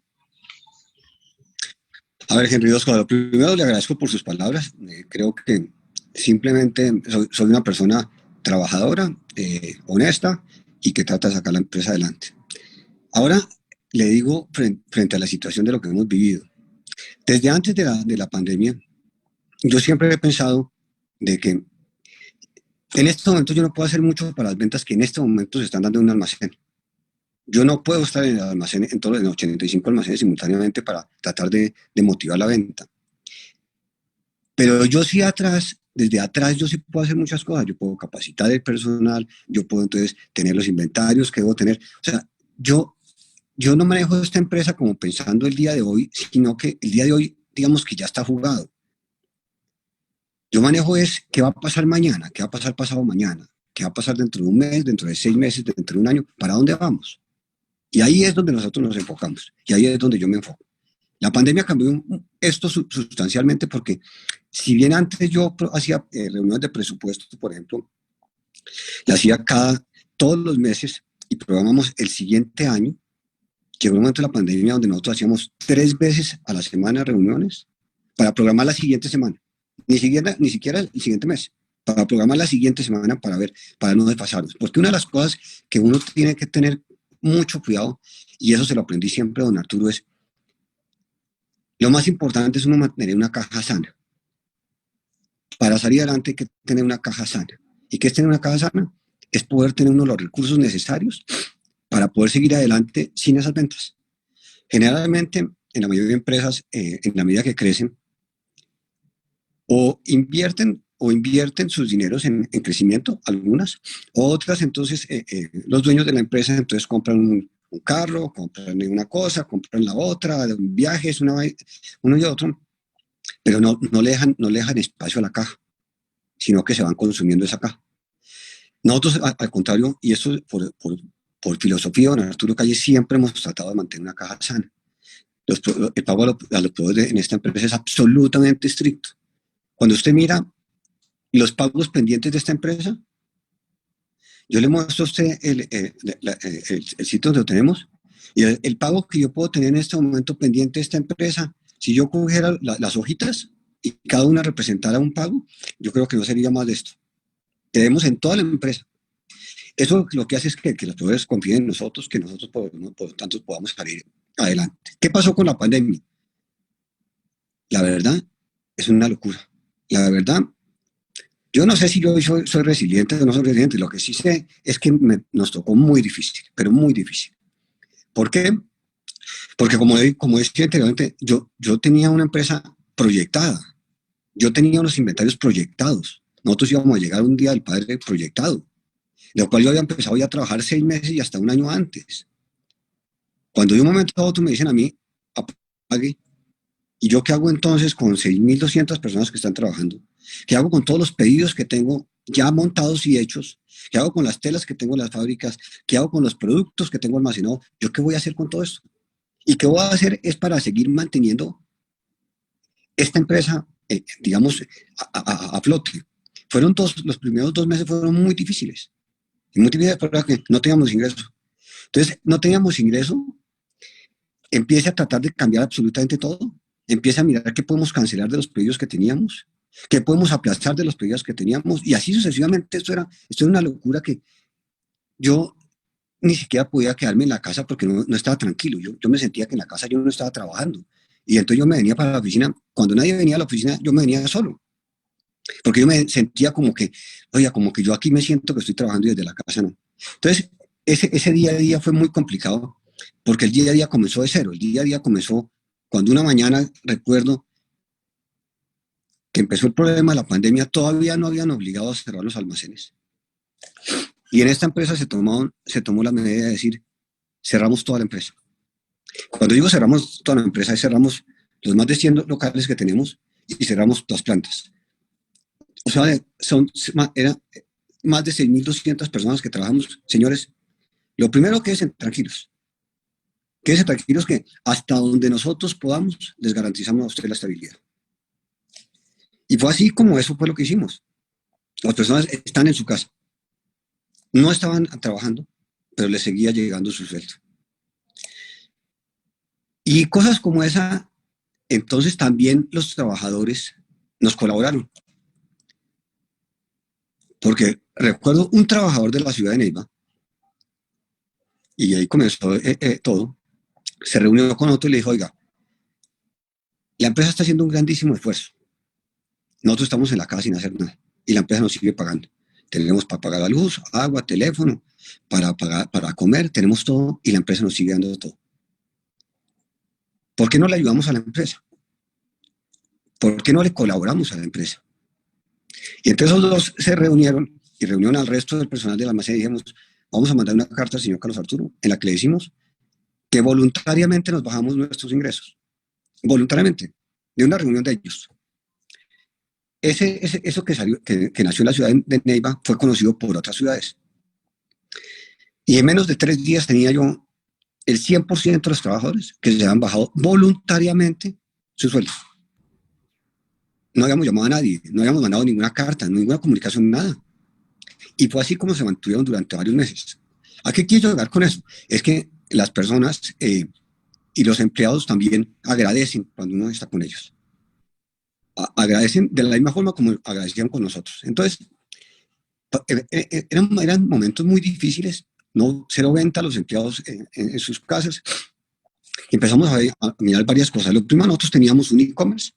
A ver, Henry Oscar, primero le agradezco por sus palabras. Creo que simplemente soy una persona trabajadora, honesta y que trata de sacar la empresa adelante. Ahora le digo frente a la situación de lo que hemos vivido. Desde antes de la pandemia, yo siempre he pensado de que en estos momentos yo no puedo hacer mucho para las ventas que en este momento se están dando en un almacén. Yo no puedo estar en el almacén, en todos los 85 almacenes simultáneamente para tratar de motivar la venta. Pero yo sí desde atrás yo sí puedo hacer muchas cosas. Yo puedo capacitar el personal, yo puedo entonces tener los inventarios que debo tener. O sea, yo no manejo esta empresa como pensando el día de hoy, sino que el día de hoy, digamos que ya está jugado. Yo manejo es qué va a pasar mañana, qué va a pasar pasado mañana, qué va a pasar dentro de un mes, dentro de 6 meses, dentro de un año, para dónde vamos. Y ahí es donde nosotros nos enfocamos, y ahí es donde yo me enfoco. La pandemia cambió esto sustancialmente porque si bien antes yo hacía reuniones de presupuesto, por ejemplo, la hacía todos los meses y programamos el siguiente año, llegó un momento de la pandemia donde nosotros hacíamos 3 veces a la semana reuniones para programar la siguiente semana. Ni siquiera el siguiente mes, para programar la siguiente semana para no desfasarnos. Porque una de las cosas que uno tiene que tener mucho cuidado, y eso se lo aprendí siempre a don Arturo, es lo más importante es uno mantener una caja sana. Para salir adelante hay que tener una caja sana. ¿Y qué es tener una caja sana? Es poder tener uno de los recursos necesarios para poder seguir adelante sin esas ventas. Generalmente, en la mayoría de empresas, en la medida que crecen, o invierten sus dineros en crecimiento, algunas, otras entonces los dueños de la empresa entonces compran un carro, compran una cosa, compran la otra, viajes, uno y otro, pero no le dejan espacio a la caja, sino que se van consumiendo esa caja. Nosotros, al contrario, y esto por filosofía, don Arturo Calle, siempre hemos tratado de mantener una caja sana. El pago a los proveedores en esta empresa es absolutamente estricto. Cuando usted mira los pagos pendientes de esta empresa, yo le muestro a usted el sitio donde lo tenemos, y el pago que yo puedo tener en este momento pendiente de esta empresa, si yo cogiera las hojitas y cada una representara un pago, yo creo que no sería más de esto. Tenemos en toda la empresa. Eso lo que hace es que los proveedores confíen en nosotros, que nosotros por lo tanto podamos salir adelante. ¿Qué pasó con la pandemia? La verdad, es una locura. La verdad, yo no sé si yo soy resiliente o no soy resiliente. Lo que sí sé es que nos tocó muy difícil, pero muy difícil. ¿Por qué? Porque como decía anteriormente, yo tenía una empresa proyectada. Yo tenía unos inventarios proyectados. Nosotros íbamos a llegar un día del padre proyectado, lo cual yo había empezado ya a trabajar 6 meses y hasta un año antes. Cuando de un momento a otro me dicen a mí, apague, ¿y yo qué hago entonces con 6.200 personas que están trabajando? ¿Qué hago con todos los pedidos que tengo ya montados y hechos? ¿Qué hago con las telas que tengo en las fábricas? ¿Qué hago con los productos que tengo almacenados? ¿Yo qué voy a hacer con todo esto? ¿Y qué voy a hacer es para seguir manteniendo esta empresa, digamos, a flote? Los primeros 2 meses fueron muy difíciles. Y muy difíciles porque no teníamos ingreso. Entonces, no teníamos ingreso, empieza a tratar de cambiar absolutamente todo. Empieza a mirar qué podemos cancelar de los pedidos que teníamos, qué podemos aplazar de los pedidos que teníamos, y así sucesivamente. Esto era una locura que yo ni siquiera podía quedarme en la casa porque no estaba tranquilo. Yo me sentía que en la casa yo no estaba trabajando, y entonces yo me venía para la oficina. Cuando nadie venía a la oficina, yo me venía solo, porque yo me sentía como que yo aquí me siento que estoy trabajando y desde la casa no. Entonces, ese día a día fue muy complicado, porque el día a día comenzó de cero. El día a día comenzó cuando una mañana, recuerdo que empezó el problema de la pandemia, todavía no habían obligado a cerrar los almacenes. Y en esta empresa se tomó la medida de decir, cerramos toda la empresa. Cuando digo cerramos toda la empresa, cerramos los más de 100 locales que tenemos y cerramos las plantas. O sea, eran más de 6.200 personas que trabajamos. Señores, lo primero que es tranquilos. quédese tranquilos que hasta donde nosotros podamos, les garantizamos a ustedes la estabilidad. Y fue así como eso fue lo que hicimos. Las personas están en su casa. No estaban trabajando, pero les seguía llegando su sueldo. Y cosas como esa, entonces también los trabajadores nos colaboraron. Porque recuerdo un trabajador de la ciudad de Neiva, y ahí comenzó todo, se reunió con otro y le dijo, oiga, la empresa está haciendo un grandísimo esfuerzo. Nosotros estamos en la casa sin hacer nada, y la empresa nos sigue pagando. Tenemos para pagar la luz, agua, teléfono, para comer, tenemos todo, y la empresa nos sigue dando todo. ¿Por qué no le ayudamos a la empresa? ¿Por qué no le colaboramos a la empresa? Y entonces los dos se reunieron y reunieron al resto del personal del almacén y dijimos, vamos a mandar una carta al señor Carlos Arturo en la que le decimos que voluntariamente nos bajamos nuestros ingresos. Voluntariamente, de una reunión de ellos. Eso que nació en la ciudad de Neiva fue conocido por otras ciudades. Y en menos de 3 días tenía yo el 100% de los trabajadores que se habían bajado voluntariamente sus sueldos. No habíamos llamado a nadie, no habíamos mandado ninguna carta, ninguna comunicación, nada. Y fue así como se mantuvieron durante varios meses. ¿A qué quiero llegar con eso? Es que las personas y los empleados también agradecen cuando uno está con ellos. Agradecen de la misma forma como agradecían con nosotros. Entonces, eran momentos muy difíciles, no cero venta a los empleados en sus casas. Y empezamos a mirar varias cosas. Lo primero, nosotros teníamos un e-commerce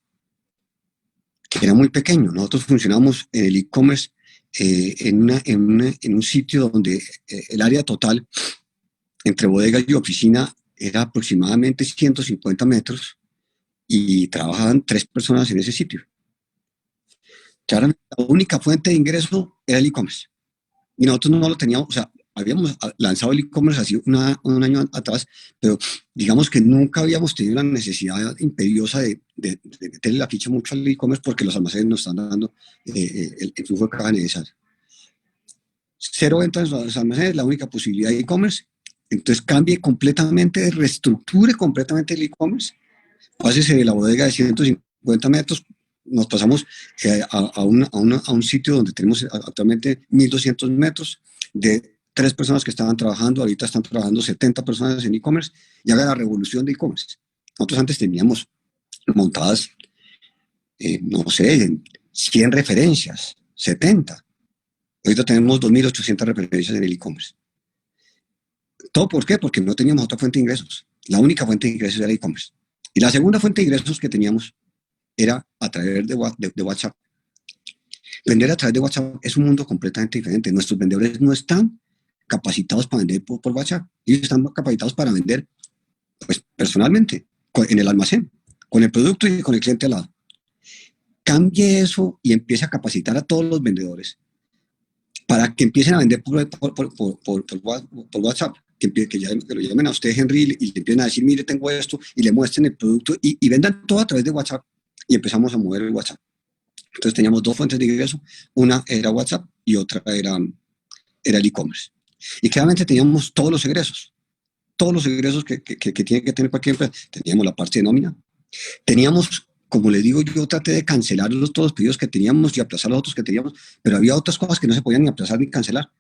que era muy pequeño. Nosotros funcionábamos en el e-commerce en un sitio donde el área total entre bodega y oficina era aproximadamente 150 metros y trabajaban 3 personas en ese sitio. Claramente, la única fuente de ingreso era el e-commerce. Y nosotros no lo teníamos, o sea, habíamos lanzado el e-commerce así un año atrás, pero digamos que nunca habíamos tenido la necesidad imperiosa de meterle la ficha mucho al e-commerce porque los almacenes nos están dando el flujo de caja necesario. Cero ventas en los almacenes, la única posibilidad de e-commerce. Entonces cambie completamente, reestructure completamente el e-commerce. Pásese de la bodega de 150 metros, nos pasamos a un sitio donde tenemos actualmente 1.200 metros de 3 personas que estaban trabajando, ahorita están trabajando 70 personas en e-commerce y haga la revolución de e-commerce. Nosotros antes teníamos montadas, no sé, 100 referencias, 70. Ahorita tenemos 2.800 referencias en el e-commerce. ¿Todo por qué? Porque no teníamos otra fuente de ingresos. La única fuente de ingresos era e-commerce. Y la segunda fuente de ingresos que teníamos era a través de WhatsApp. Vender a través de WhatsApp es un mundo completamente diferente. Nuestros vendedores no están capacitados para vender por WhatsApp. Ellos están capacitados para vender pues, personalmente, en el almacén, con el producto y con el cliente al lado. Cambie eso y empiece a capacitar a todos los vendedores para que empiecen a vender por WhatsApp. Que lo llamen a usted, Henry, y le empiecen a decir, mire, tengo esto, y le muestren el producto, y vendan todo a través de WhatsApp, y empezamos a mover el WhatsApp. Entonces teníamos 2 fuentes de ingreso, una era WhatsApp y otra era el e-commerce. Y claramente teníamos todos los egresos que tiene que tener cualquier empresa. Teníamos la parte de nómina, teníamos, como le digo, yo traté de cancelar todos los pedidos que teníamos y aplazar los otros que teníamos, pero había otras cosas que no se podían ni aplazar ni cancelar.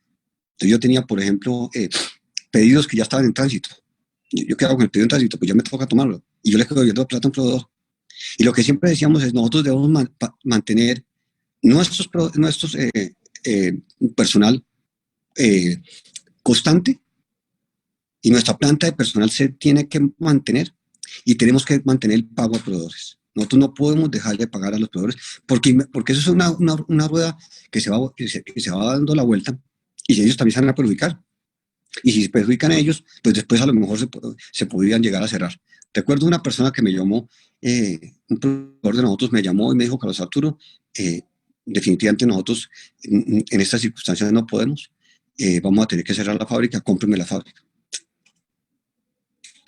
Entonces yo tenía, por ejemplo, pedidos que ya estaban en tránsito. Yo qué hago con el pedido en tránsito, pues ya me toca tomarlo. Y yo le quedo viendo plata a un proveedor. Y lo que siempre decíamos es, nosotros debemos mantener nuestros personal constante, y nuestra planta de personal se tiene que mantener, y tenemos que mantener el pago a proveedores. Nosotros no podemos dejar de pagar a los proveedores, porque eso es una rueda que se va dando la vuelta, y ellos también se van a perjudicar. Y si se perjudican a ellos, pues después a lo mejor se podrían llegar a cerrar. Recuerdo una persona que me llamó, un proveedor de nosotros me llamó y me dijo, Carlos Arturo, definitivamente nosotros en estas circunstancias no podemos, vamos a tener que cerrar la fábrica, cómpreme la fábrica.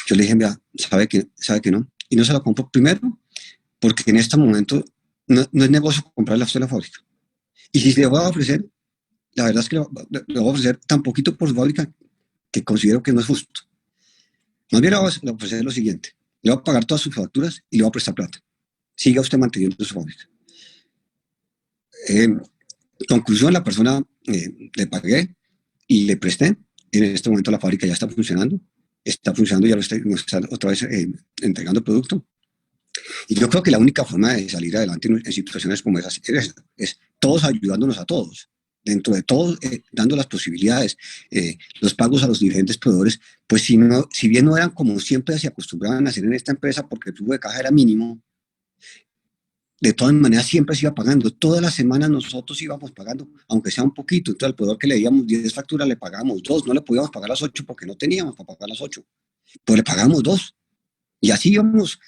Yo le dije, mira, sabe que no, y no se la compro primero, porque en este momento no es negocio comprarle a usted la fábrica. Y si le voy a ofrecer, la verdad es que le voy a ofrecer tan poquito por su fábrica que considero que no es justo. Más bien le voy a ofrecer lo siguiente, le voy a pagar todas sus facturas y le voy a prestar plata. Siga usted manteniendo su fábrica. Conclusión, la persona le pagué y le presté. En este momento la fábrica ya está funcionando, ya lo está otra vez entregando producto. Y yo creo que la única forma de salir adelante en situaciones como esas es todos ayudándonos a todos. Dentro de todo, dando las posibilidades, los pagos a los diferentes proveedores, pues si bien no eran como siempre se acostumbraban a hacer en esta empresa porque el flujo de caja era mínimo, de todas maneras siempre se iba pagando. Todas las semanas nosotros íbamos pagando, aunque sea un poquito. Entonces al proveedor que le díamos 10 facturas le pagábamos 2, no le podíamos pagar las 8 porque no teníamos para pagar las 8, pues le pagamos 2. Y así íbamos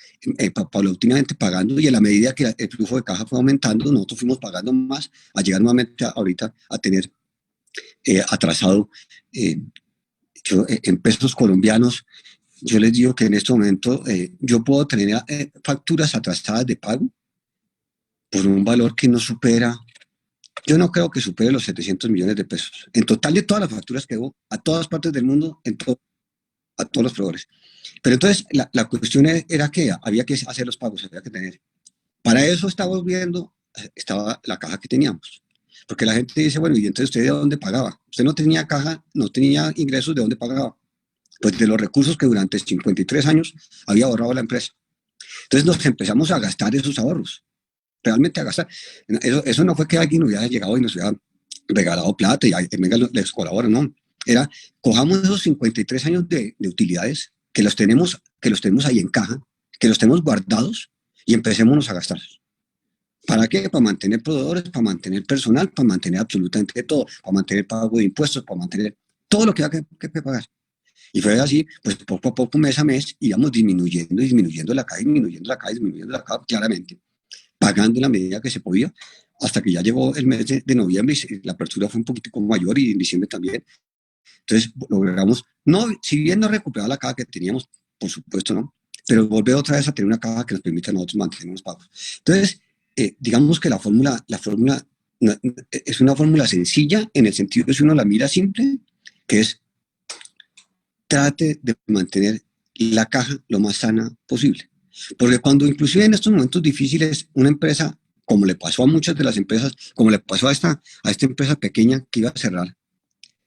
paulatinamente pagando, y en la medida que el flujo de caja fue aumentando, nosotros fuimos pagando más, a llegar nuevamente ahorita a tener atrasado, en pesos colombianos, yo les digo que en este momento yo puedo tener facturas atrasadas de pago por un valor que no supera, yo no creo que supere los 700 millones de pesos. En total de todas las facturas que debo a todas partes del mundo, a todos los proveedores. Pero entonces la cuestión era que había que hacer los pagos, había que tener. Para eso estaba la caja que teníamos. Porque la gente dice, bueno, ¿y entonces usted de dónde pagaba? Usted no tenía caja, no tenía ingresos, ¿de dónde pagaba? Pues de los recursos que durante 53 años había ahorrado la empresa. Entonces nos empezamos a gastar esos ahorros. Realmente a gastar. Eso no fue que alguien hubiera llegado y nos hubiera regalado plata y venga, les colabora, no. Era, cojamos esos 53 años de utilidades que los tenemos ahí en caja, que los tenemos guardados, y empecémonos a gastar. ¿Para qué? Para mantener proveedores, para mantener personal, para mantener absolutamente todo, para mantener pago de impuestos, para mantener todo lo que había que pagar. Y fue así, pues poco a poco, mes a mes, íbamos disminuyendo la caja, claramente, pagando en la medida que se podía, hasta que ya llegó el mes de noviembre y la apertura fue un poquitico mayor, y en diciembre también. Entonces logramos, no, si bien no recuperaba la caja que teníamos, por supuesto no, pero volver otra vez a tener una caja que nos permita a nosotros mantener los pagos. Entonces, digamos que la fórmula es una fórmula sencilla, en el sentido de si uno la mira simple, que es trate de mantener la caja lo más sana posible. Porque cuando inclusive en estos momentos difíciles, una empresa, como le pasó a muchas de las empresas, como le pasó a esta empresa pequeña que iba a cerrar,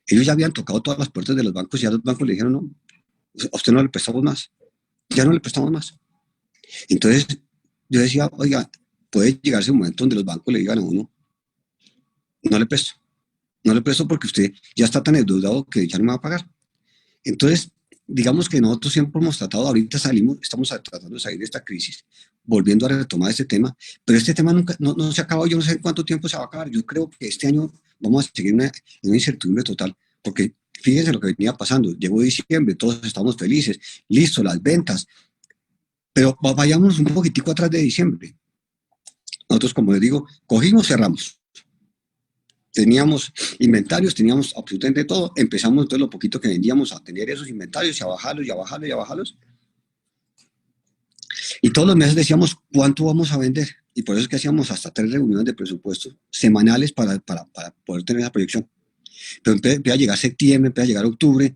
ellos ya habían tocado todas las puertas de los bancos y ya los bancos le dijeron, no, a usted no le prestamos más, ya no le prestamos más. Entonces yo decía, oiga, puede llegarse un momento donde los bancos le digan a uno, no le presto porque usted ya está tan endeudado que ya no me va a pagar. Entonces, digamos que nosotros siempre hemos tratado, ahorita estamos tratando de salir de esta crisis, volviendo a retomar este tema, pero este tema no se ha acabado, yo no sé cuánto tiempo se va a acabar. Yo creo que este año vamos a seguir en una incertidumbre total, porque fíjense lo que venía pasando, llegó diciembre, todos estamos felices, listo, las ventas, pero vayamos un poquitico atrás de diciembre. Nosotros, como les digo, cogimos, cerramos. Teníamos inventarios, teníamos absolutamente todo. Empezamos entonces lo poquito que vendíamos a tener esos inventarios y a bajarlos. Y todos los meses decíamos cuánto vamos a vender. Y por eso es que hacíamos hasta 3 reuniones de presupuesto semanales para poder tener esa proyección. Pero empieza a llegar septiembre, empieza a llegar octubre.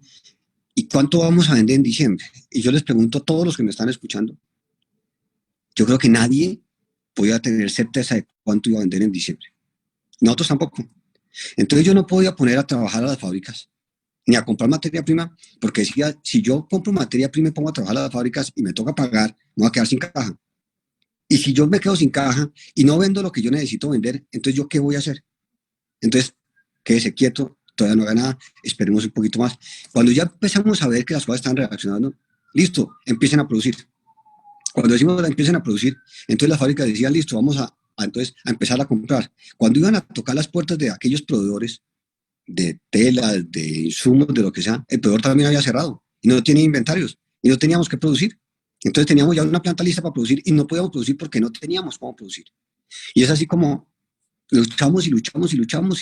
¿Y cuánto vamos a vender en diciembre? Y yo les pregunto a todos los que me están escuchando. Yo creo que nadie podía tener certeza de cuánto iba a vender en diciembre. Nosotros tampoco. Entonces yo no podía poner a trabajar a las fábricas, ni a comprar materia prima, porque decía, si yo compro materia prima y pongo a trabajar a las fábricas y me toca pagar, me voy a quedar sin caja. Y si yo me quedo sin caja y no vendo lo que yo necesito vender, entonces ¿yo qué voy a hacer? Entonces, quédese quieto, todavía no haga nada, esperemos un poquito más. Cuando ya empezamos a ver que las cosas están reaccionando, listo, empiecen a producir. Cuando decimos empiecen a producir, entonces las fábricas decían, listo, vamos a empezar a comprar. Cuando iban a tocar las puertas de aquellos proveedores de telas, de insumos, de lo que sea, el proveedor también había cerrado y no tenía inventarios y no teníamos que producir. Entonces teníamos ya una planta lista para producir y no podíamos producir porque no teníamos cómo producir. Y es así como luchamos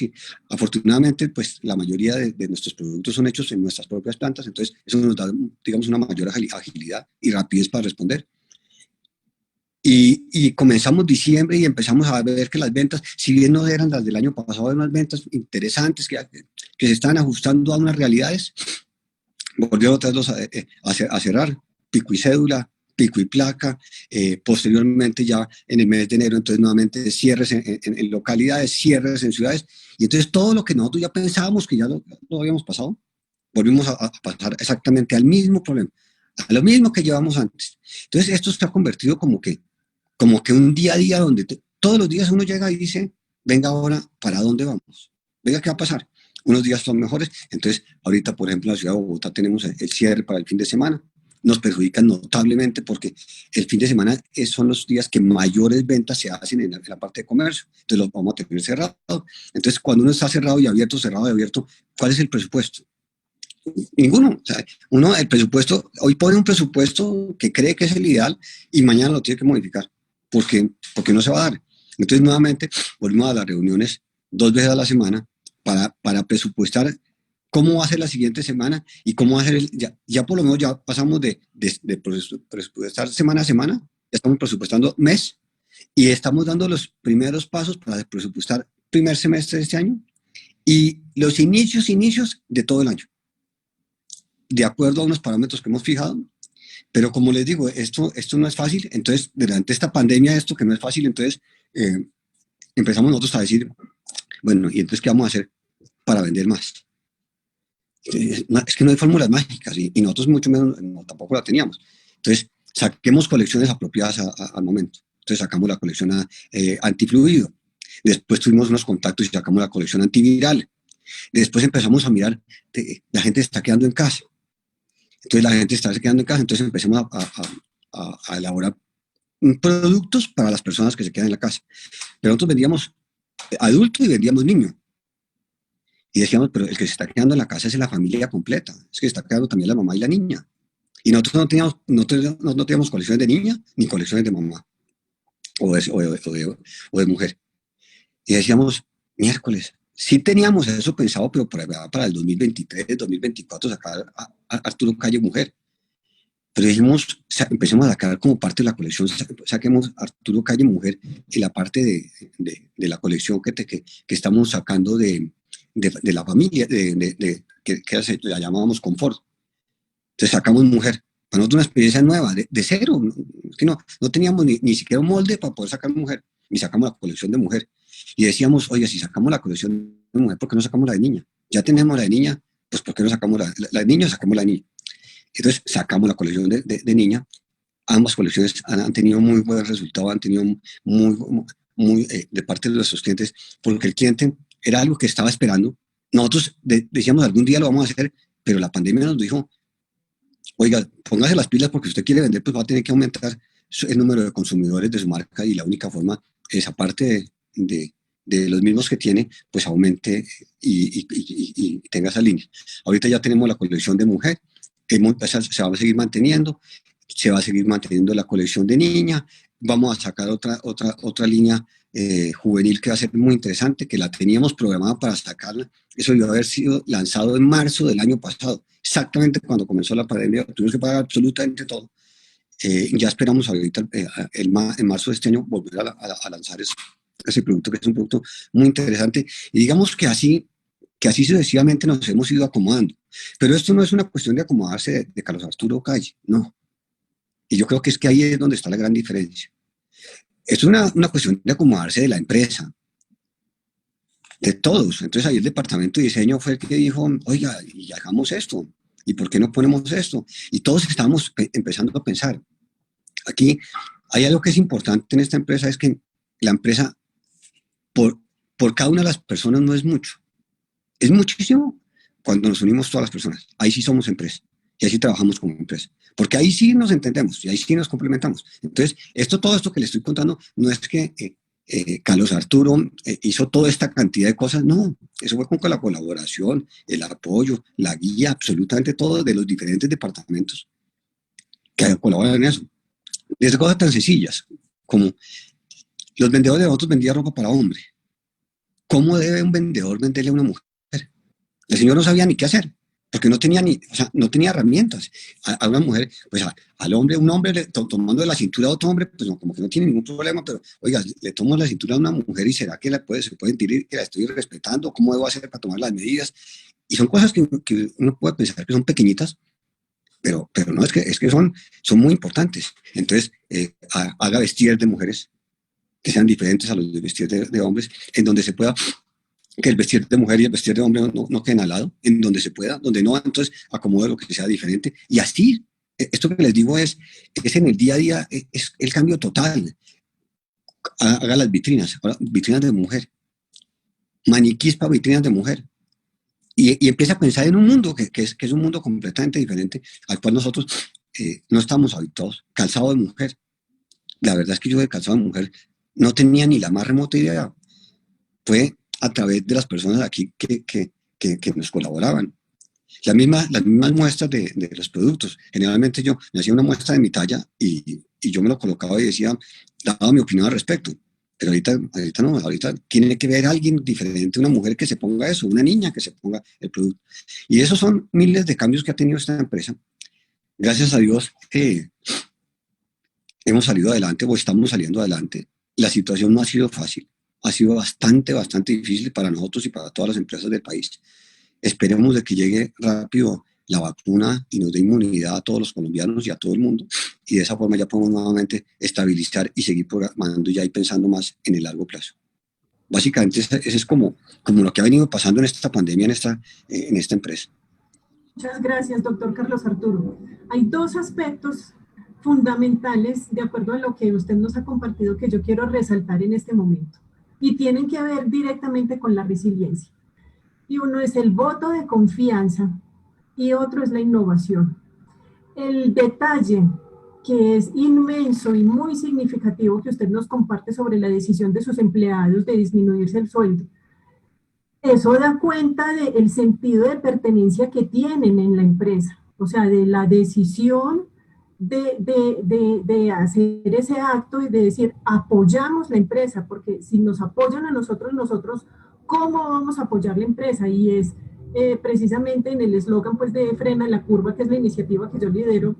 y afortunadamente pues la mayoría de nuestros productos son hechos en nuestras propias plantas, entonces eso nos da, digamos, una mayor agilidad y rapidez para responder. Y comenzamos diciembre y empezamos a ver que las ventas, si bien no eran las del año pasado, eran unas ventas interesantes que se estaban ajustando a unas realidades, volvieron otra vez a cerrar, pico y cédula, pico y placa, posteriormente ya en el mes de enero, entonces nuevamente cierres en localidades, cierres en ciudades, y entonces todo lo que nosotros ya pensábamos que ya lo habíamos pasado, volvimos a pasar exactamente al mismo problema, a lo mismo que llevamos antes. Entonces esto se ha convertido como que un día a día donde todos los días uno llega y dice, venga ahora, ¿para dónde vamos? Venga, ¿qué va a pasar? Unos días son mejores, entonces ahorita por ejemplo en la ciudad de Bogotá tenemos el cierre para el fin de semana, nos perjudican notablemente porque el fin de semana son los días que mayores ventas se hacen en la parte de comercio, entonces los vamos a tener cerrados. Entonces cuando uno está cerrado y abierto, ¿cuál es el presupuesto? Ninguno. O sea, el presupuesto, hoy pone un presupuesto que cree que es el ideal y mañana lo tiene que modificar porque no se va a dar. Entonces nuevamente volvimos a las reuniones 2 veces a la semana para presupuestar cómo va a ser la siguiente semana y cómo va a ser ya por lo menos ya pasamos de presupuestar semana a semana, ya estamos presupuestando mes y estamos dando los primeros pasos para presupuestar primer semestre de este año y los inicios de todo el año, de acuerdo a unos parámetros que hemos fijado. Pero como les digo, esto no es fácil, entonces durante esta pandemia esto que no es fácil, entonces empezamos nosotros a decir, bueno, ¿y entonces qué vamos a hacer para vender más? Es que no hay fórmulas mágicas y nosotros mucho menos tampoco la teníamos. Entonces, saquemos colecciones apropiadas al momento. Entonces sacamos la colección antifluido. Después tuvimos unos contactos y sacamos la colección antiviral. Después empezamos a mirar, la gente está quedando en casa. Entonces la gente está quedando en casa, entonces empezamos a elaborar productos para las personas que se quedan en la casa. Pero nosotros vendíamos adulto y vendíamos niño. Y decíamos, pero el que se está quedando en la casa es la familia completa, es que se está quedando también la mamá y la niña. Y nosotros no teníamos colecciones de niña ni colecciones de mamá o de mujer. Y decíamos, miércoles, sí teníamos eso pensado, pero para el 2023, 2024 sacar a Arturo Calle Mujer. Pero dijimos, empecemos a sacar como parte de la colección, saquemos Arturo Calle Mujer y la parte de la colección que estamos sacando de la familia, que la llamábamos confort. Entonces sacamos Mujer. Para nosotros una experiencia nueva, de cero. Es que no teníamos ni siquiera un molde para poder sacar Mujer. Y sacamos la colección de Mujer. Y decíamos, oye, si sacamos la colección de Mujer, ¿por qué no sacamos la de niña? Ya tenemos la de niña, pues ¿por qué no sacamos la de niña? Sacamos la de niña. Entonces sacamos la colección de niña. Ambas colecciones han tenido muy buen resultado, han tenido muy de parte de nuestros clientes, porque el cliente era algo que estaba esperando. Nosotros decíamos, algún día lo vamos a hacer, pero la pandemia nos dijo, oiga, póngase las pilas porque si usted quiere vender, pues va a tener que aumentar el número de consumidores de su marca y la única forma es, aparte de los mismos que tiene, pues aumente y tenga esa línea. Ahorita ya tenemos la colección de Mujer, que se va a seguir manteniendo, se va a seguir manteniendo la colección de niña, vamos a sacar otra línea juvenil que va a ser muy interesante, que la teníamos programada para sacarla. Eso iba a haber sido lanzado en marzo del año pasado, exactamente cuando comenzó la pandemia, tuvimos que pagar absolutamente todo. Ya esperamos ahorita, en marzo de este año, volver a lanzar ese producto, que es un producto muy interesante. Y digamos que así sucesivamente nos hemos ido acomodando. Pero esto no es una cuestión de acomodarse de Carlos Arturo Calle, no. Y yo creo que es que ahí es donde está la gran diferencia. Esto es una cuestión de acomodarse de la empresa, de todos. Entonces ahí el departamento de diseño fue el que dijo, oiga, y hagamos esto, ¿y por qué no ponemos esto? Y todos estábamos empezando a pensar. Aquí hay algo que es importante en esta empresa, es que la empresa, por cada una de las personas no es mucho. Es muchísimo cuando nos unimos todas las personas. Ahí sí somos empresa. Y ahí sí trabajamos como empresa. Porque ahí sí nos entendemos y ahí sí nos complementamos. Entonces, todo esto que le estoy contando no es que Carlos Arturo hizo toda esta cantidad de cosas. No, eso fue con la colaboración, el apoyo, la guía, absolutamente todo de los diferentes departamentos que colaboran en eso. Desde cosas tan sencillas como los vendedores de nosotros vendían ropa para hombre. ¿Cómo debe un vendedor venderle a una mujer? El señor no sabía ni qué hacer, porque no tenía no tenía herramientas. A una mujer, pues al hombre, un hombre tomando de la cintura a otro hombre, pues no, como que no tiene ningún problema, pero oiga, le tomo la cintura a una mujer y ¿será que se puede sentir que la estoy respetando? ¿Cómo debo hacer para tomar las medidas? Y son cosas que uno puede pensar que son pequeñitas, pero no, es que son muy importantes. Entonces, haga vestir de mujeres que sean diferentes a los de vestir de hombres, en donde se pueda, que el vestir de mujer y el vestir de hombre no queden al lado, en donde se pueda, donde no, entonces acomode lo que sea diferente. Y así, esto que les digo es en el día a día, es el cambio total. Haga las vitrinas, vitrinas de mujer, maniquís para vitrinas de mujer. Y empieza a pensar en un mundo que es un mundo completamente diferente al cual nosotros no estamos habituados. Calzado de mujer. La verdad es que yo de calzado de mujer no tenía ni la más remota idea. Fue a través de las personas aquí que nos colaboraban. Las mismas muestras de los productos. Generalmente yo me hacía una muestra de mi talla y yo me lo colocaba y decía, daba mi opinión al respecto. Pero ahorita no, ahorita tiene que ver alguien diferente, una mujer que se ponga eso, una niña que se ponga el producto. Y esos son miles de cambios que ha tenido esta empresa. Gracias a Dios hemos salido adelante o estamos saliendo adelante. La situación no ha sido fácil, ha sido bastante difícil para nosotros y para todas las empresas del país. Esperemos de que llegue rápido la vacuna y nos dé inmunidad a todos los colombianos y a todo el mundo, y de esa forma ya podemos nuevamente estabilizar y seguir programando ya y pensando más en el largo plazo. Básicamente ese es como lo que ha venido pasando en esta pandemia, en esta empresa. Muchas gracias, doctor Carlos Arturo. Hay dos aspectos fundamentales, de acuerdo a lo que usted nos ha compartido, que yo quiero resaltar en este momento, y tienen que ver directamente con la resiliencia. Y uno es el voto de confianza y otro es la innovación. El detalle que es inmenso y muy significativo que usted nos comparte sobre la decisión de sus empleados de disminuirse el sueldo, eso da cuenta del sentido de pertenencia que tienen en la empresa, o sea, de la decisión de hacer ese acto y de decir, apoyamos la empresa, porque si nos apoyan a nosotros, ¿cómo vamos a apoyar la empresa? Y es precisamente en el eslogan pues, de Frena la Curva, que es la iniciativa que yo lidero,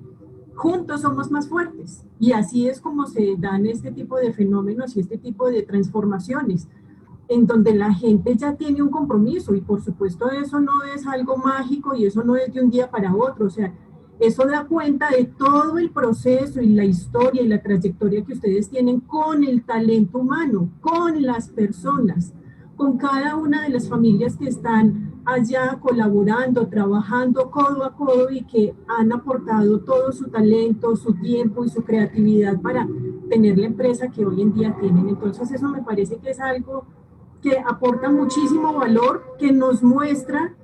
juntos somos más fuertes. Y así es como se dan este tipo de fenómenos y este tipo de transformaciones, en donde la gente ya tiene un compromiso, y por supuesto eso no es algo mágico y eso no es de un día para otro, o sea, eso da cuenta de todo el proceso y la historia y la trayectoria que ustedes tienen con el talento humano, con las personas, con cada una de las familias que están allá colaborando, trabajando codo a codo y que han aportado todo su talento, su tiempo y su creatividad para tener la empresa que hoy en día tienen. Entonces eso me parece que es algo que aporta muchísimo valor, que nos muestra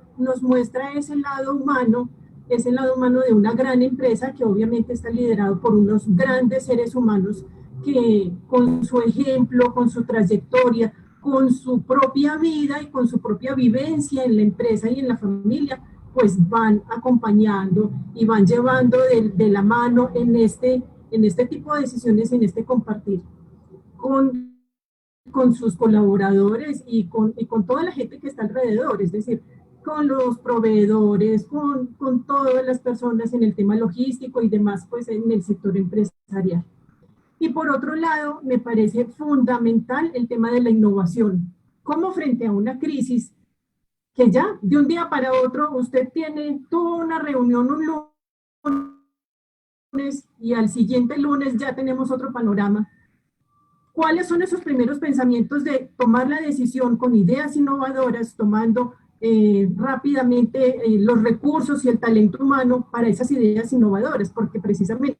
ese lado humano de una gran empresa que obviamente está liderado por unos grandes seres humanos que con su ejemplo, con su trayectoria, con su propia vida y con su propia vivencia en la empresa y en la familia, pues van acompañando y van llevando de la mano en este tipo de decisiones, en este compartir con sus colaboradores y con toda la gente que está alrededor, es decir, con los proveedores, con todas las personas en el tema logístico y demás, pues en el sector empresarial. Y por otro lado, me parece fundamental el tema de la innovación. Cómo frente a una crisis que ya de un día para otro usted tuvo una reunión un lunes y al siguiente lunes ya tenemos otro panorama. ¿Cuáles son esos primeros pensamientos de tomar la decisión con ideas innovadoras, tomando rápidamente los recursos y el talento humano para esas ideas innovadoras? Porque precisamente,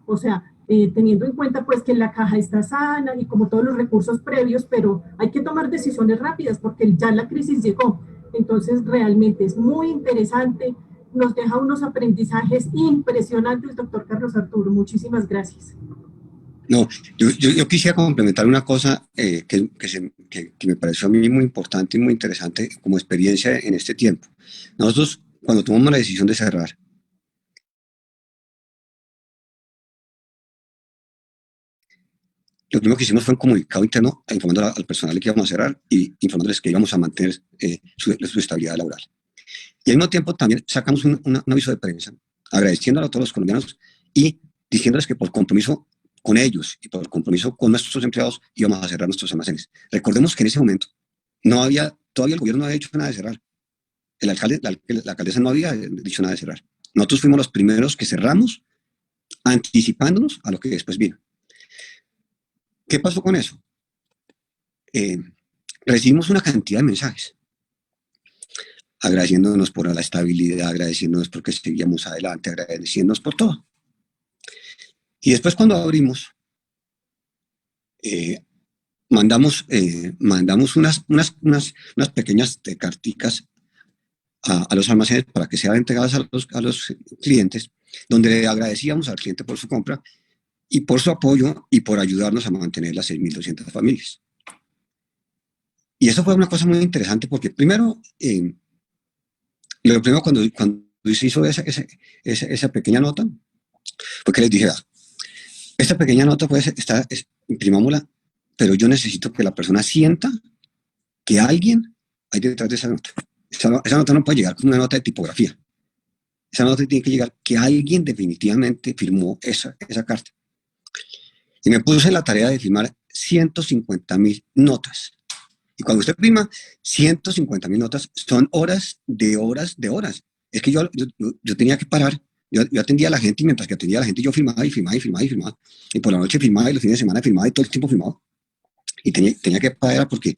o sea, teniendo en cuenta pues que la caja está sana y como todos los recursos previos, pero hay que tomar decisiones rápidas porque ya la crisis llegó. Entonces realmente es muy interesante, nos deja unos aprendizajes impresionantes, doctor Carlos Arturo. Muchísimas gracias. No, yo quisiera complementar una cosa que me pareció a mí muy importante y muy interesante como experiencia en este tiempo. Nosotros, cuando tomamos la decisión de cerrar, lo primero que hicimos fue un comunicado interno informando al personal que íbamos a cerrar y informándoles que íbamos a mantener su estabilidad laboral. Y al mismo tiempo también sacamos un aviso de prensa agradeciéndole a todos los colombianos y diciéndoles que por compromiso con ellos y por compromiso con nuestros empleados íbamos a cerrar nuestros almacenes. Recordemos que en ese momento todavía el gobierno no había hecho nada de cerrar. La alcaldesa no había dicho nada de cerrar. Nosotros fuimos los primeros que cerramos, anticipándonos a lo que después vino. ¿Qué pasó con eso? Recibimos una cantidad de mensajes, agradeciéndonos por la estabilidad, agradeciéndonos porque seguíamos adelante, agradeciéndonos por todo. Y después cuando abrimos, mandamos unas pequeñas carticas a los almacenes para que sean entregadas a los clientes, donde le agradecíamos al cliente por su compra y por su apoyo y por ayudarnos a mantener las 6.200 familias. Y eso fue una cosa muy interesante porque primero, lo primero cuando se hizo esa pequeña nota, fue que les dije, esta pequeña nota pues imprimámosla, pero yo necesito que la persona sienta que alguien hay detrás de esa nota. Esa nota no puede llegar como una nota de tipografía. Esa nota tiene que llegar que alguien definitivamente firmó esa carta. Y me puse la tarea de firmar 150.000 notas. Y cuando usted firma 150.000 notas, son horas de horas de horas. Es que yo tenía que parar. Yo atendía a la gente y mientras que atendía a la gente yo firmaba y firmaba y firmaba y firmaba. Y por la noche firmaba y los fines de semana firmaba y todo el tiempo firmaba. Y tenía que parar porque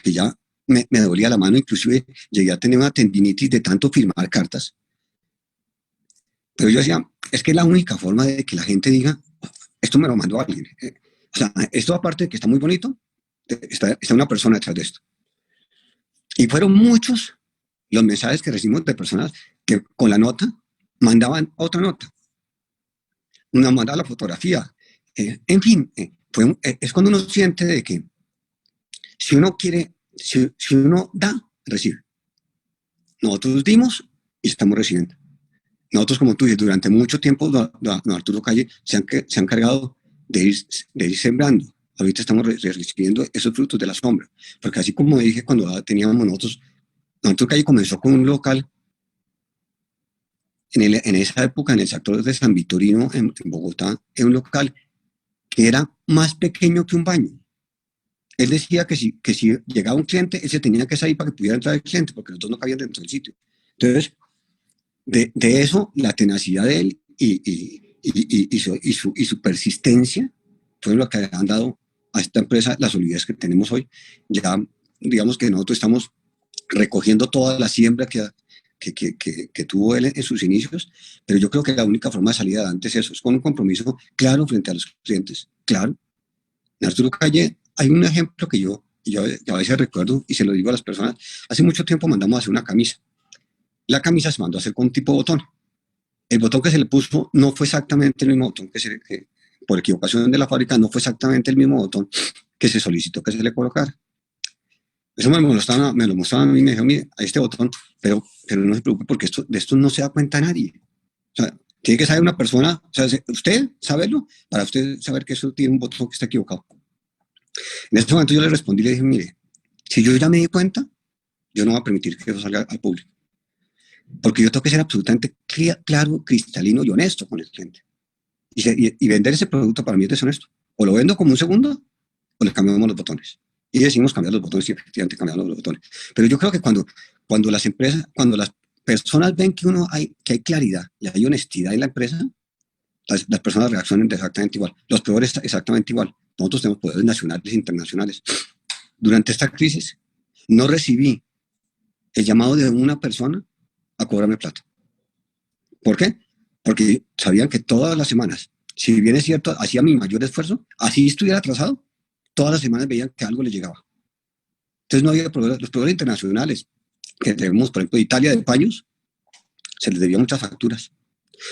ya me dolía la mano. Inclusive llegué a tener una tendinitis de tanto firmar cartas. Pero yo decía, es que es la única forma de que la gente diga, esto me lo mandó alguien. O sea, esto aparte de que está muy bonito, está una persona detrás de esto. Y fueron muchos los mensajes que recibimos de personas que con la nota mandaban otra nota. Una mandaba la fotografía. En fin, es cuando uno siente de que si uno quiere, si uno da, recibe. Nosotros dimos y estamos recibiendo. Nosotros, como tú dices, durante mucho tiempo, don Arturo Calle se han cargado de ir sembrando. Ahorita estamos recibiendo esos frutos de la sombra. Porque así como dije, cuando teníamos nosotros, don Arturo Calle comenzó con un local en esa época, en el sector de San Vitorino, en Bogotá, en un local que era más pequeño que un baño. Él decía que si llegaba un cliente, él se tenía que salir para que pudiera entrar el cliente, porque los dos no cabían dentro del sitio. Entonces, de eso, la tenacidad de él y su persistencia fue lo que han dado a esta empresa la solidez que tenemos hoy. Ya, digamos que nosotros estamos recogiendo toda la siembra que tuvo él en sus inicios, pero yo creo que la única forma de salir adelante es eso, es con un compromiso claro frente a los clientes, claro. En Arturo Calle hay un ejemplo que yo a veces recuerdo y se lo digo a las personas. Hace mucho tiempo mandamos a hacer una camisa. La camisa se mandó a hacer con un tipo de botón. El botón que se le puso no fue exactamente el mismo botón que por equivocación de la fábrica, no fue exactamente el mismo botón que se solicitó que se le colocara. Eso me lo mostraban a mí y me dijeron, mire, a este botón, pero no se preocupe porque de esto no se da cuenta nadie. O sea, tiene que saber una persona, o sea, usted saberlo, para usted saber que eso tiene un botón que está equivocado. En ese momento yo le respondí y le dije, mire, si yo ya me di cuenta, yo no voy a permitir que eso salga al público. Porque yo tengo que ser absolutamente claro, cristalino y honesto con el cliente. Y vender ese producto para mí es deshonesto. O lo vendo como un segundo, o le cambiamos los botones. Y decimos cambiar los botones y efectivamente cambiamos los botones. Pero yo creo que cuando las personas ven que hay claridad y hay honestidad en la empresa, las personas reaccionan exactamente igual. Los proveedores exactamente igual. Nosotros tenemos poderes nacionales e internacionales. Durante esta crisis no recibí el llamado de una persona a cobrarme plata. ¿Por qué? Porque sabían que todas las semanas, si bien es cierto, hacía mi mayor esfuerzo, así estuviera atrasado, todas las semanas veían que algo les llegaba. Entonces no había proveedores. Los proveedores internacionales, que tenemos, por ejemplo, de Italia, de paños, se les debían muchas facturas.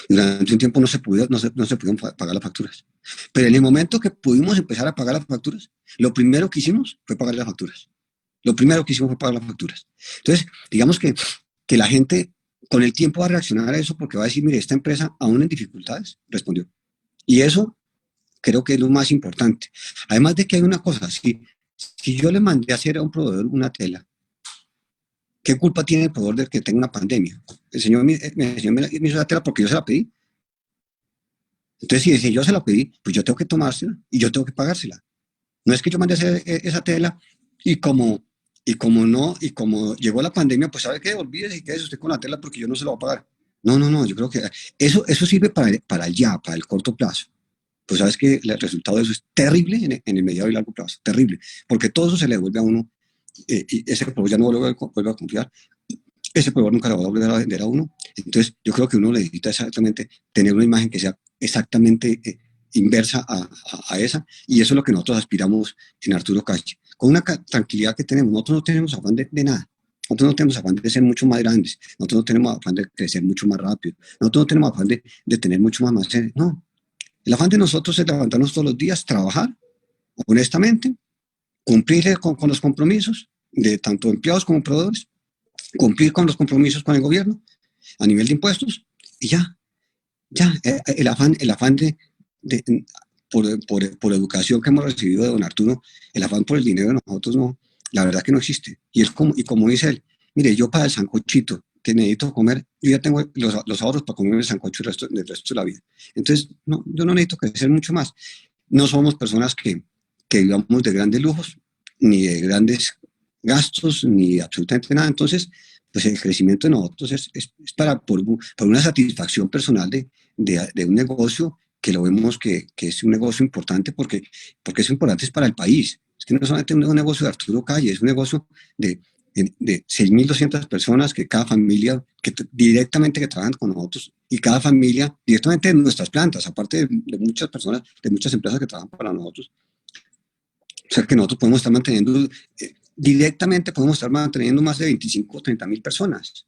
Durante un tiempo no se pudieron pagar las facturas. Pero en el momento que pudimos empezar a pagar las facturas, lo primero que hicimos fue pagar las facturas. Entonces, digamos que la gente con el tiempo va a reaccionar a eso porque va a decir, mire, esta empresa aún en dificultades respondió. Y eso creo que es lo más importante. Además de que hay una cosa, si yo le mandé a hacer a un proveedor una tela, ¿qué culpa tiene el proveedor de que tenga una pandemia? El señor me hizo la tela porque yo se la pedí. Entonces, si yo se la pedí, pues yo tengo que tomársela y yo tengo que pagársela. No es que yo mandé a hacer esa tela y como Y como no, y como llegó la pandemia, pues ¿sabe qué? Olvídese y quédese usted con la tela porque yo no se lo voy a pagar. No, no, no, yo creo que eso sirve para allá, para el corto plazo. Pues sabes que el resultado de eso es terrible en el mediano y largo plazo, terrible, porque todo eso se le devuelve a uno, y ese proveedor ya no vuelve a confiar, ese proveedor nunca le va a volver a vender a uno. Entonces yo creo que uno necesita exactamente tener una imagen que sea exactamente inversa a esa, y eso es lo que nosotros aspiramos en Arturo Calle, con una tranquilidad que tenemos. Nosotros no tenemos afán de nada. Nosotros no tenemos afán de ser mucho más grandes, nosotros no tenemos afán de crecer mucho más rápido, nosotros no tenemos afán de tener mucho más, no. El afán de nosotros es levantarnos todos los días, trabajar honestamente, cumplir con los compromisos de tanto empleados como proveedores, cumplir con los compromisos con el gobierno a nivel de impuestos, y ya, el afán por educación que hemos recibido de don Arturo, el afán por el dinero de nosotros, no, la verdad que no existe. Y como dice él, mire, yo para el sancochito que necesito comer, yo ya tengo los ahorros para comer el sancocho del resto de la vida. Entonces, no, yo no necesito crecer mucho más. No somos personas que vivamos de grandes lujos, ni de grandes gastos, ni de absolutamente nada. Entonces, pues el crecimiento de nosotros es por una satisfacción personal de un negocio que lo vemos que es un negocio importante porque es importante para el país. Es que no es solamente un negocio de Arturo Calle, es un negocio de 6.200 personas que cada familia, directamente que trabajan con nosotros, y cada familia directamente en nuestras plantas, aparte de muchas personas, de muchas empresas que trabajan para nosotros. O sea que nosotros podemos estar manteniendo, directamente podemos estar manteniendo más de 25 o 30.000 personas.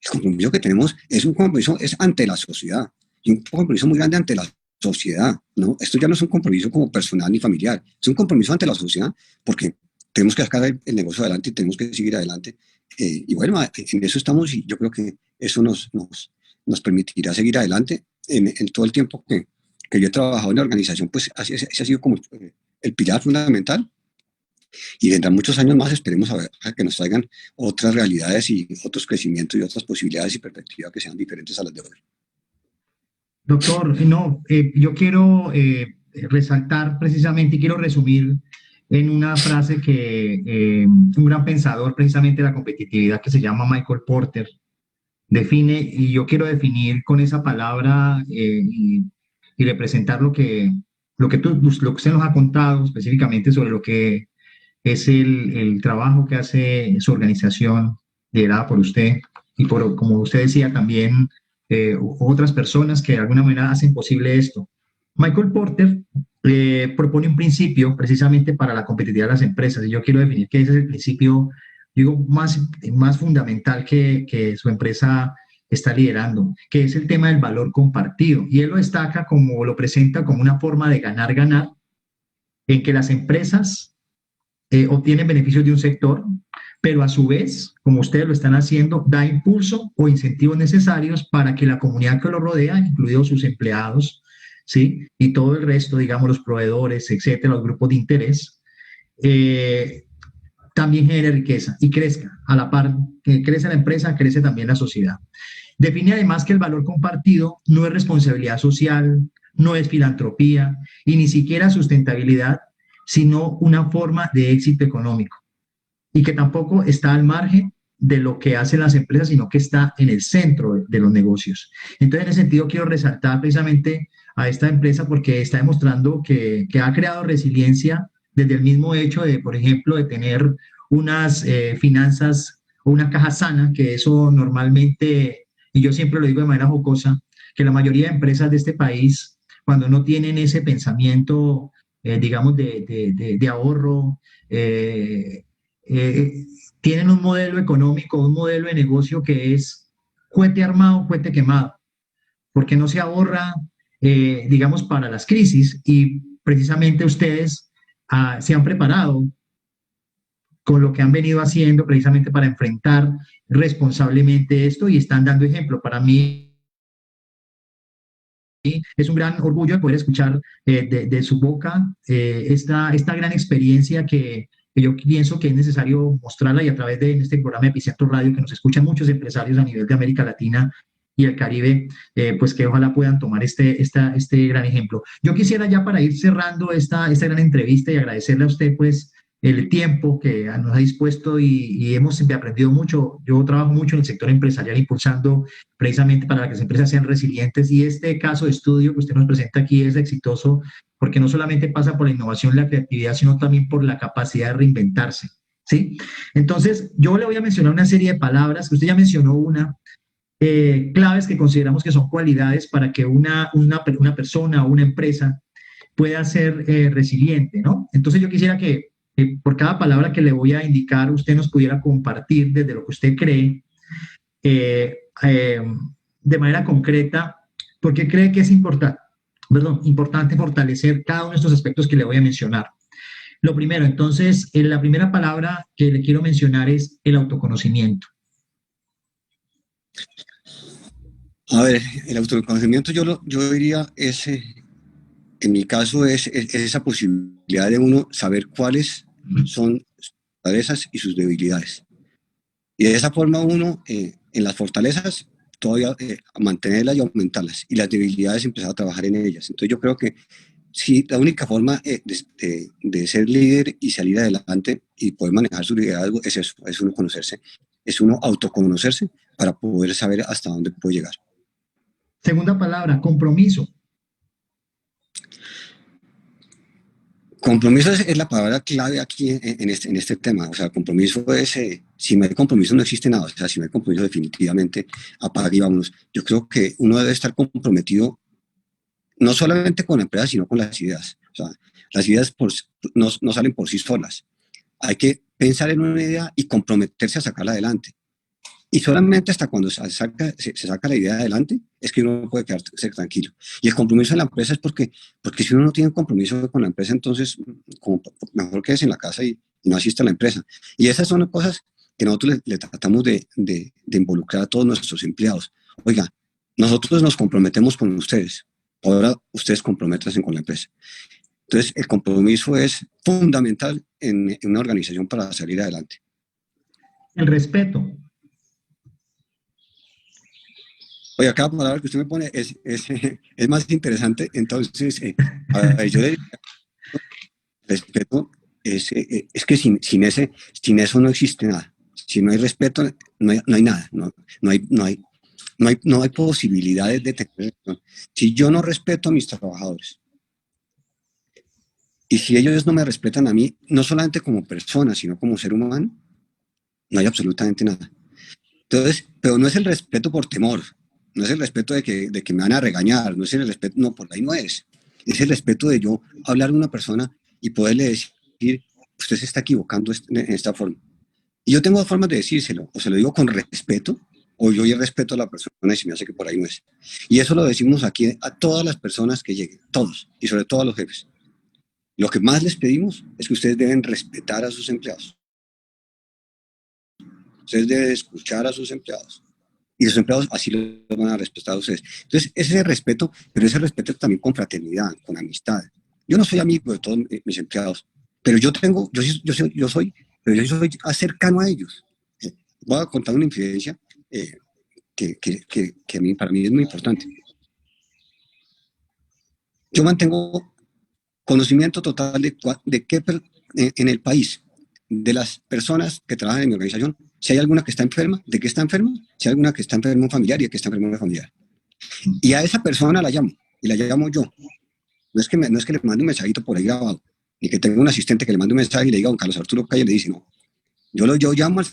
El compromiso que tenemos es un compromiso ante la sociedad, y un compromiso muy grande ante la sociedad, ¿no? Esto ya no es un compromiso como personal ni familiar, es un compromiso ante la sociedad, porque tenemos que sacar el negocio adelante y tenemos que seguir adelante. Y bueno, en eso estamos, y yo creo que eso nos permitirá seguir adelante en todo el tiempo que yo he trabajado en la organización. Pues ese ha sido como el pilar fundamental, y vendrán muchos años más, esperemos a que nos traigan otras realidades y otros crecimientos y otras posibilidades y perspectivas que sean diferentes a las de hoy. Doctor, no, yo quiero resaltar precisamente y quiero resumir en una frase que un gran pensador precisamente de la competitividad que se llama Michael Porter define, y yo quiero definir con esa palabra y representar lo que usted nos ha contado específicamente sobre lo que es el trabajo que hace su organización liderada por usted y por, como usted decía, también otras personas que de alguna manera hacen posible esto. Michael Porter propone un principio precisamente para la competitividad de las empresas, y yo quiero definir que ese es el principio, digo, más fundamental que su empresa está liderando, que es el tema del valor compartido. Y él lo destaca como, lo presenta como una forma de ganar-ganar, en que las empresas obtienen beneficios de un sector, pero a su vez, como ustedes lo están haciendo, da impulso o incentivos necesarios para que la comunidad que lo rodea, incluidos sus empleados, ¿sí? Y todo el resto, digamos, los proveedores, etcétera, los grupos de interés, también genere riqueza y crezca. A la par que crece la empresa, crece también la sociedad. Define además que el valor compartido no es responsabilidad social, no es filantropía y ni siquiera sustentabilidad, sino una forma de éxito económico, y que tampoco está al margen de lo que hacen las empresas, sino que está en el centro de los negocios. Entonces, en ese sentido, quiero resaltar precisamente a esta empresa porque está demostrando que ha creado resiliencia desde el mismo hecho de, por ejemplo, de tener unas finanzas o una caja sana, que eso normalmente, y yo siempre lo digo de manera jocosa, que la mayoría de empresas de este país, cuando no tienen ese pensamiento, digamos, de ahorro, tienen un modelo económico, un modelo de negocio que es cohete armado, cohete quemado, porque no se ahorra, digamos, para las crisis, y precisamente ustedes se han preparado con lo que han venido haciendo precisamente para enfrentar responsablemente esto, y están dando ejemplo. Para mí es un gran orgullo poder escuchar de su boca esta gran experiencia que yo pienso que es necesario mostrarla, y a través de este programa de Epicentro Radio, que nos escuchan muchos empresarios a nivel de América Latina y el Caribe, pues que ojalá puedan tomar este gran ejemplo. Yo quisiera, ya para ir cerrando esta gran entrevista, y agradecerle a usted pues el tiempo que nos ha dispuesto y hemos aprendido mucho. Yo trabajo mucho en el sector empresarial impulsando precisamente para que las empresas sean resilientes y este caso de estudio que usted nos presenta aquí es exitoso porque no solamente pasa por la innovación y la creatividad, sino también por la capacidad de reinventarse, ¿sí? Entonces, yo le voy a mencionar una serie de palabras, que usted ya mencionó una, claves que consideramos que son cualidades para que una persona o una empresa pueda ser resiliente, ¿no? Entonces yo quisiera que por cada palabra que le voy a indicar, usted nos pudiera compartir desde lo que usted cree, eh, eh, de manera concreta, por qué cree que es importante fortalecer cada uno de estos aspectos que le voy a mencionar. Lo primero, entonces, la primera palabra que le quiero mencionar es el autoconocimiento. A ver, el autoconocimiento yo diría en mi caso es esa posibilidad de uno saber cuáles son sus fortalezas y sus debilidades. Y de esa forma uno, en las fortalezas, todavía mantenerlas y aumentarlas, y las debilidades empezar a trabajar en ellas. Entonces yo creo que sí, la única forma de ser líder y salir adelante y poder manejar su liderazgo es eso, es uno conocerse, es uno autoconocerse para poder saber hasta dónde puede llegar. Segunda palabra, compromiso. Compromiso es la palabra clave aquí en este tema. O sea, compromiso es, si no hay compromiso no existe nada. O sea, si no hay compromiso definitivamente apaga y vámonos. Yo creo que uno debe estar comprometido no solamente con la empresa, sino con las ideas. O sea, las ideas no salen por sí solas. Hay que pensar en una idea y comprometerse a sacarla adelante. Y solamente hasta cuando se saca la idea adelante es que uno puede quedarse tranquilo. Y el compromiso en la empresa es porque si uno no tiene compromiso con la empresa, entonces mejor quédese en la casa y no asista a la empresa. Y esas son las cosas que nosotros le tratamos de involucrar a todos nuestros empleados. Oiga, nosotros nos comprometemos con ustedes, ahora ustedes comprométanse con la empresa. Entonces, el compromiso es fundamental en una organización para salir adelante. El respeto. Oye, cada palabra que usted me pone es más interesante. Entonces, yo le diría, respeto es que sin eso no existe nada. Si no hay respeto, no hay nada. No hay posibilidades de tener. Si yo no respeto a mis trabajadores y si ellos no me respetan a mí, no solamente como persona, sino como ser humano, no hay absolutamente nada. Entonces, pero no es el respeto por temor. No es el respeto de que me van a regañar, no es el respeto, no, por ahí no es. Es el respeto de yo hablar a una persona y poderle decir, usted se está equivocando en esta forma. Y yo tengo dos formas de decírselo, o se lo digo con respeto, o yo respeto a la persona y se me hace que por ahí no es. Y eso lo decimos aquí a todas las personas que lleguen, todos, y sobre todo a los jefes. Lo que más les pedimos es que ustedes deben respetar a sus empleados. Ustedes deben escuchar a sus empleados. Y los empleados así lo van a respetar a ustedes. Entonces, ese respeto, pero ese respeto también con fraternidad, con amistad. Yo no soy amigo de todos mis empleados, pero yo soy cercano a ellos. Voy a contar una infidencia que para mí es muy importante. Yo mantengo conocimiento total de qué en el país, de las personas que trabajan en mi organización, si hay alguna que está enferma, de qué está enferma, si hay alguna que está enferma familiar y de qué está enferma familiar. Y a esa persona la llamo, y la llamo yo. No es que le mande un mensajito por ahí grabado, ni que tenga un asistente que le mande un mensaje y le diga a don Carlos Arturo Calle, le dice, no. Yo llamo al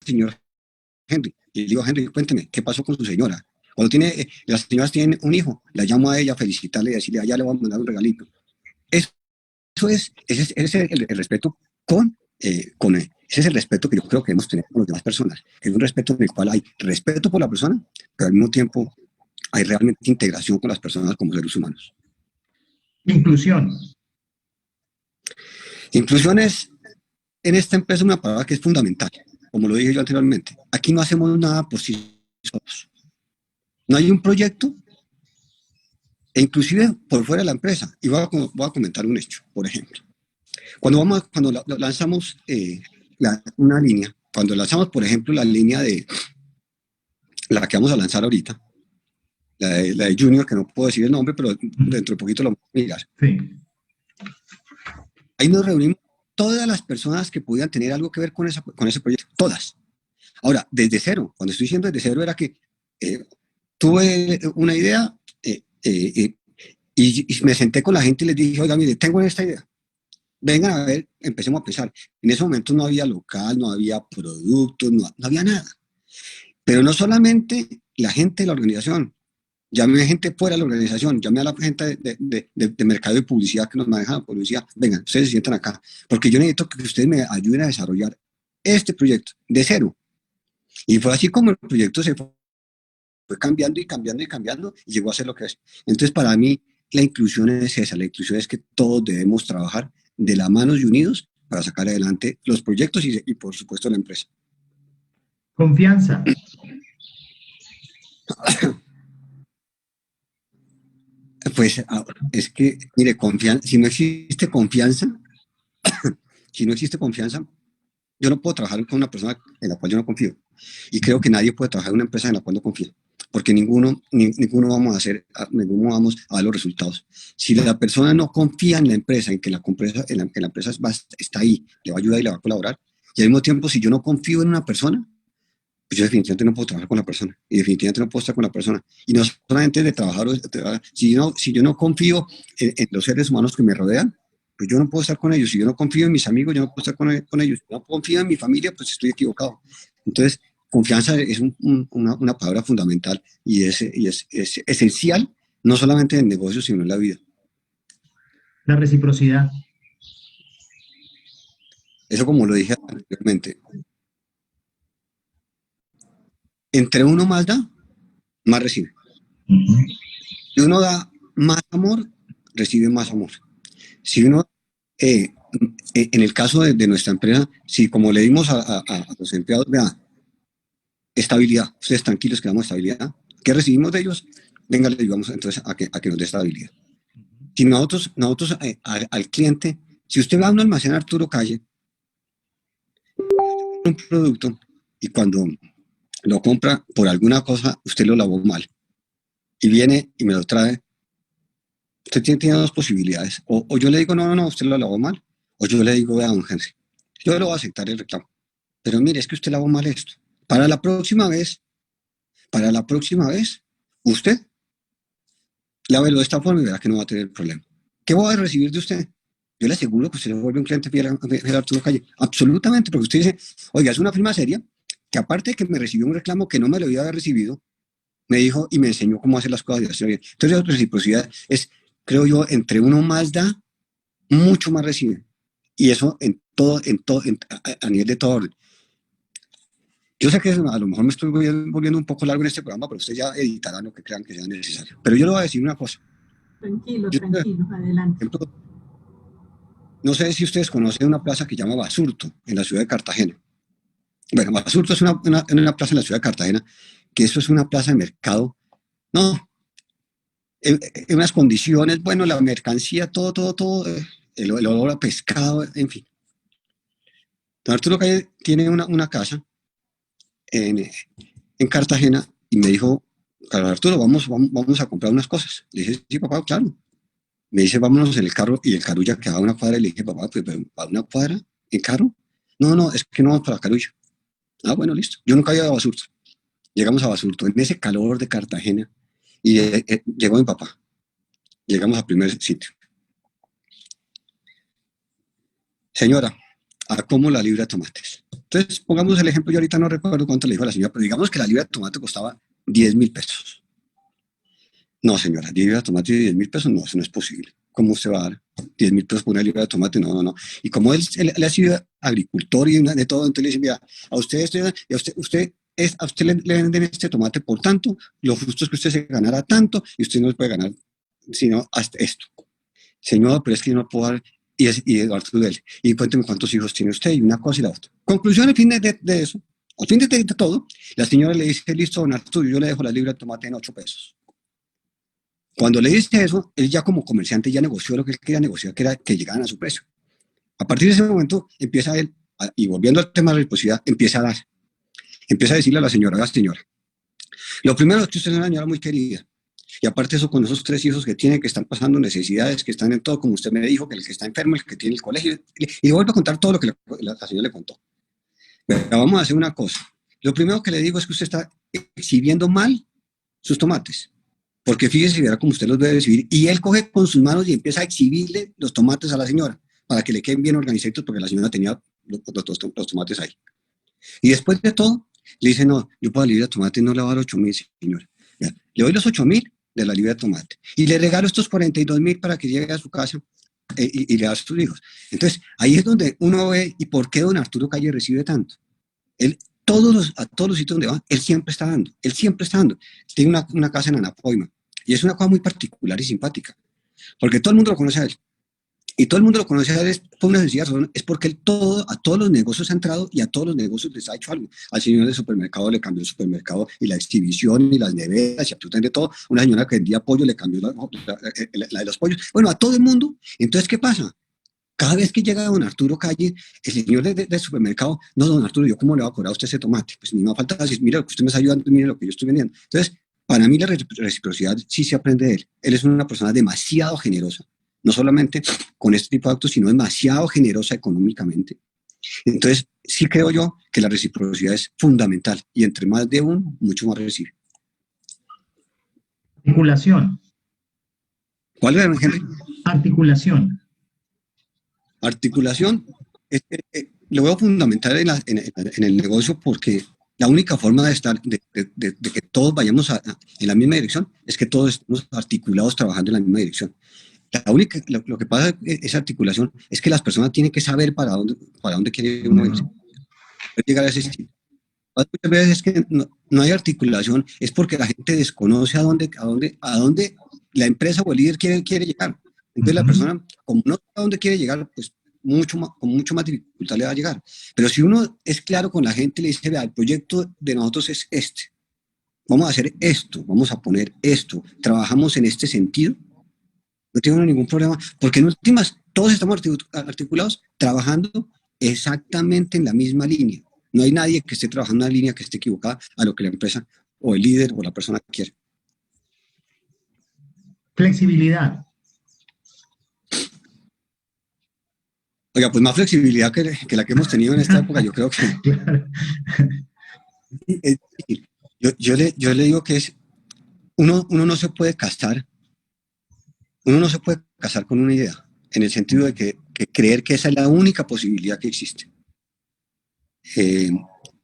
señor Henry, y le digo, Henry, cuénteme, ¿qué pasó con su señora? Cuando las señoras tienen un hijo, la llamo a ella a felicitarle y decirle, allá le voy a mandar un regalito. Ese es el respeto ese es el respeto que yo creo que debemos tener con las demás personas. Es un respeto en el cual hay respeto por la persona, pero al mismo tiempo hay realmente integración con las personas como seres humanos. Inclusión. Inclusión es, en esta empresa, una palabra que es fundamental. Como lo dije yo anteriormente, aquí no hacemos nada por sí solos. No hay un proyecto, e inclusive por fuera de la empresa. Y voy a comentar un hecho, por ejemplo. Cuando lanzamos una línea, cuando lanzamos, por ejemplo, la línea de la que vamos a lanzar ahorita, la de Junior, que no puedo decir el nombre, pero dentro de poquito lo vamos a mirar. Sí. Ahí nos reunimos todas las personas que podían tener algo que ver con ese proyecto, todas. Ahora, desde cero, cuando estoy diciendo desde cero era que tuve una idea y me senté con la gente y les dije, oiga, mire, tengo esta idea. Vengan a ver, empecemos a pensar. En ese momento no había local, no había productos, no había nada. Pero no solamente la gente de la organización, llamé a gente fuera de la organización, llamé a la gente de mercado y publicidad que nos manejan la publicidad. Vengan, ustedes se sientan acá, porque yo necesito que ustedes me ayuden a desarrollar este proyecto de cero. Y fue así como el proyecto se fue cambiando y cambiando y cambiando y llegó a ser lo que es. Entonces, para mí, la inclusión es esa, la inclusión es que todos debemos trabajar de la mano y unidos para sacar adelante los proyectos y por supuesto, la empresa. Confianza. Pues es que, mire, si no existe confianza, yo no puedo trabajar con una persona en la cual yo no confío. Y creo que nadie puede trabajar en una empresa en la cual no confía, porque ninguno vamos a dar los resultados. Si la persona no confía en la empresa, en que la empresa está ahí, le va a ayudar y le va a colaborar, y al mismo tiempo, si yo no confío en una persona, pues yo definitivamente no puedo trabajar con la persona, y definitivamente no puedo estar con la persona. Y no solamente de trabajar, si yo no confío en los seres humanos que me rodean, pues yo no puedo estar con ellos. Si yo no confío en mis amigos, yo no puedo estar con ellos. Si no confío en mi familia, pues estoy equivocado. Entonces, confianza es una palabra fundamental y es esencial, no solamente en negocios, sino en la vida. La reciprocidad. Eso, como lo dije anteriormente, entre uno más da, más recibe. Si uno da más amor, recibe más amor. Si uno, en el caso de nuestra empresa, si como le dimos a los empleados, vea, estabilidad, ustedes tranquilos que damos estabilidad, ¿qué recibimos de ellos? Venga, le ayudamos entonces a que nos dé estabilidad. Si nosotros al cliente, si usted va a un almacén Arturo Calle, un producto y cuando lo compra por alguna cosa, usted lo lavó mal y viene y me lo trae, usted tiene dos posibilidades. O yo le digo, no, usted lo lavó mal, o yo le digo, vea, don Henry, yo lo voy a aceptar el reclamo, pero mire, es que usted lavó mal esto. Para la próxima vez, usted lávelo de esta forma y verá que no va a tener problema. ¿Qué voy a recibir de usted? Yo le aseguro que usted se vuelve un cliente fiel a Arturo Calle. Absolutamente, porque usted dice, oiga, es una firma seria, que aparte de que me recibió un reclamo que no me lo iba a haber recibido, me dijo y me enseñó cómo hacer las cosas y hacerlo bien. Entonces, la reciprocidad es, creo yo, entre uno más da, mucho más recibe. Y eso a nivel de todo orden. Yo sé que a lo mejor me estoy volviendo un poco largo en este programa, pero ustedes ya editarán lo que crean que sea necesario. Pero yo le voy a decir una cosa. Tranquilo, adelante. No sé si ustedes conocen una plaza que se llama Basurto, en la ciudad de Cartagena. Bueno, Basurto es una plaza en la ciudad de Cartagena, que eso es una plaza de mercado. No, en unas condiciones, bueno, la mercancía, todo, el olor a pescado, en fin. Don Arturo Calle tiene una casa en Cartagena y me dijo, Carlos Arturo, vamos a comprar unas cosas. Le dije, sí, papá, claro. Me dice, vámonos en el carro, y el carro ya quedaba a una cuadra, y le dije, papá, pues, ¿para una cuadra en carro? No, es que no vamos para Carulla. Ah, bueno, listo. Yo nunca había ido a Basurto. Llegamos a Basurto, en ese calor de Cartagena, y llegó mi papá. Llegamos al primer sitio. Señora, ¿a cómo la libra de tomates? Entonces, pongamos el ejemplo, yo ahorita no recuerdo cuánto le dijo la señora, pero digamos que la libra de tomate costaba 10.000 pesos. No, señora, libra de tomate de 10.000 pesos, no, eso no es posible. ¿Cómo usted va a dar 10.000 pesos por una libra de tomate? No. Y como él ha sido agricultor y de todo, entonces le dice, mira, a usted le venden este tomate por tanto, lo justo es que usted se ganara tanto y usted no puede ganar sino hasta esto. Señor, pero es que yo no puedo dar, y Eduardo Tudel, y cuénteme cuántos hijos tiene usted, y una cosa y la otra. Conclusión, al fin de eso, al fin de todo, la señora le dice, listo, don Arturo, yo le dejo la libra de tomate en 8 pesos. Cuando le dice eso, él ya como comerciante ya negoció lo que él quería negociar, que era que llegaran a su precio. A partir de ese momento empieza él, y volviendo al tema de la reciprocidad, empieza a dar. Empieza a decirle a la señora, lo primero es que usted es una señora muy querida, Y aparte eso, con esos 3 hijos que tiene, que están pasando necesidades, que están en todo, como usted me dijo, que el que está enfermo, el que tiene el colegio, y le vuelvo a contar todo lo que la señora le contó. Pero vamos a hacer una cosa. Lo primero que le digo es que usted está exhibiendo mal sus tomates. Porque fíjese, verá cómo usted los debe exhibir. Y él coge con sus manos y empieza a exhibirle los tomates a la señora, para que le queden bien organizados, porque la señora tenía los tomates ahí. Y después de todo, le dice, no, yo para la libra de tomate no le voy a dar 8.000, señora. Ya, le doy los 8.000 de la libra de tomate. Y le regalo estos 42.000 para que llegue a su casa y le da a sus hijos. Entonces, ahí es donde uno ve, ¿y por qué don Arturo Calle recibe tanto? Él, a todos los sitios donde va, él siempre está dando. Tiene una casa en Anapoima, y es una cosa muy particular y simpática, porque todo el mundo lo conoce a él. Y todo el mundo lo conoce a él por una sencilla razón, es porque él a todos los negocios ha entrado y a todos los negocios les ha hecho algo. Al señor del supermercado le cambió el supermercado y la exhibición y las neveras y absolutamente todo. Una señora que vendía pollo le cambió la de los pollos. Bueno, a todo el mundo. Entonces, ¿qué pasa? Cada vez que llega don Arturo Calle, el señor del supermercado, no, don Arturo, ¿yo cómo le voy a cobrar a usted ese tomate? Pues ni me falta decir, mira lo que usted me está ayudando, mire lo que yo estoy vendiendo. Entonces, para mí la reciprocidad sí se aprende de él. Él es una persona demasiado generosa, no solamente con este tipo de actos, sino demasiado generosa económicamente. Entonces, sí creo yo que la reciprocidad es fundamental, y entre más de uno, mucho más recibe. Articulación. ¿Cuál era, Henry? Articulación. Articulación, lo veo fundamental en el negocio, porque la única forma de que todos vayamos en la misma dirección es que todos estemos articulados trabajando en la misma dirección. Lo que pasa esa articulación es que las personas tienen que saber para dónde quiere uno irse, llegar a ese estilo. Muchas veces es que no hay articulación, es porque la gente desconoce a dónde la empresa o el líder quiere llegar. Entonces la persona, como no sabe a dónde quiere llegar, pues con mucho más dificultad le va a llegar. Pero si uno es claro con la gente y le dice, vea, el proyecto de nosotros es este, vamos a hacer esto, vamos a poner esto, trabajamos en este sentido, no tengo ningún problema, porque en últimas todos estamos articulados trabajando exactamente en la misma línea. No hay nadie que esté trabajando en una línea que esté equivocada a lo que la empresa o el líder o la persona quiere. Flexibilidad. Oiga, pues más flexibilidad que la que hemos tenido en esta época, yo creo que... Claro. Es decir, yo le digo que uno no se puede casar, con una idea, en el sentido de que creer que esa es la única posibilidad que existe.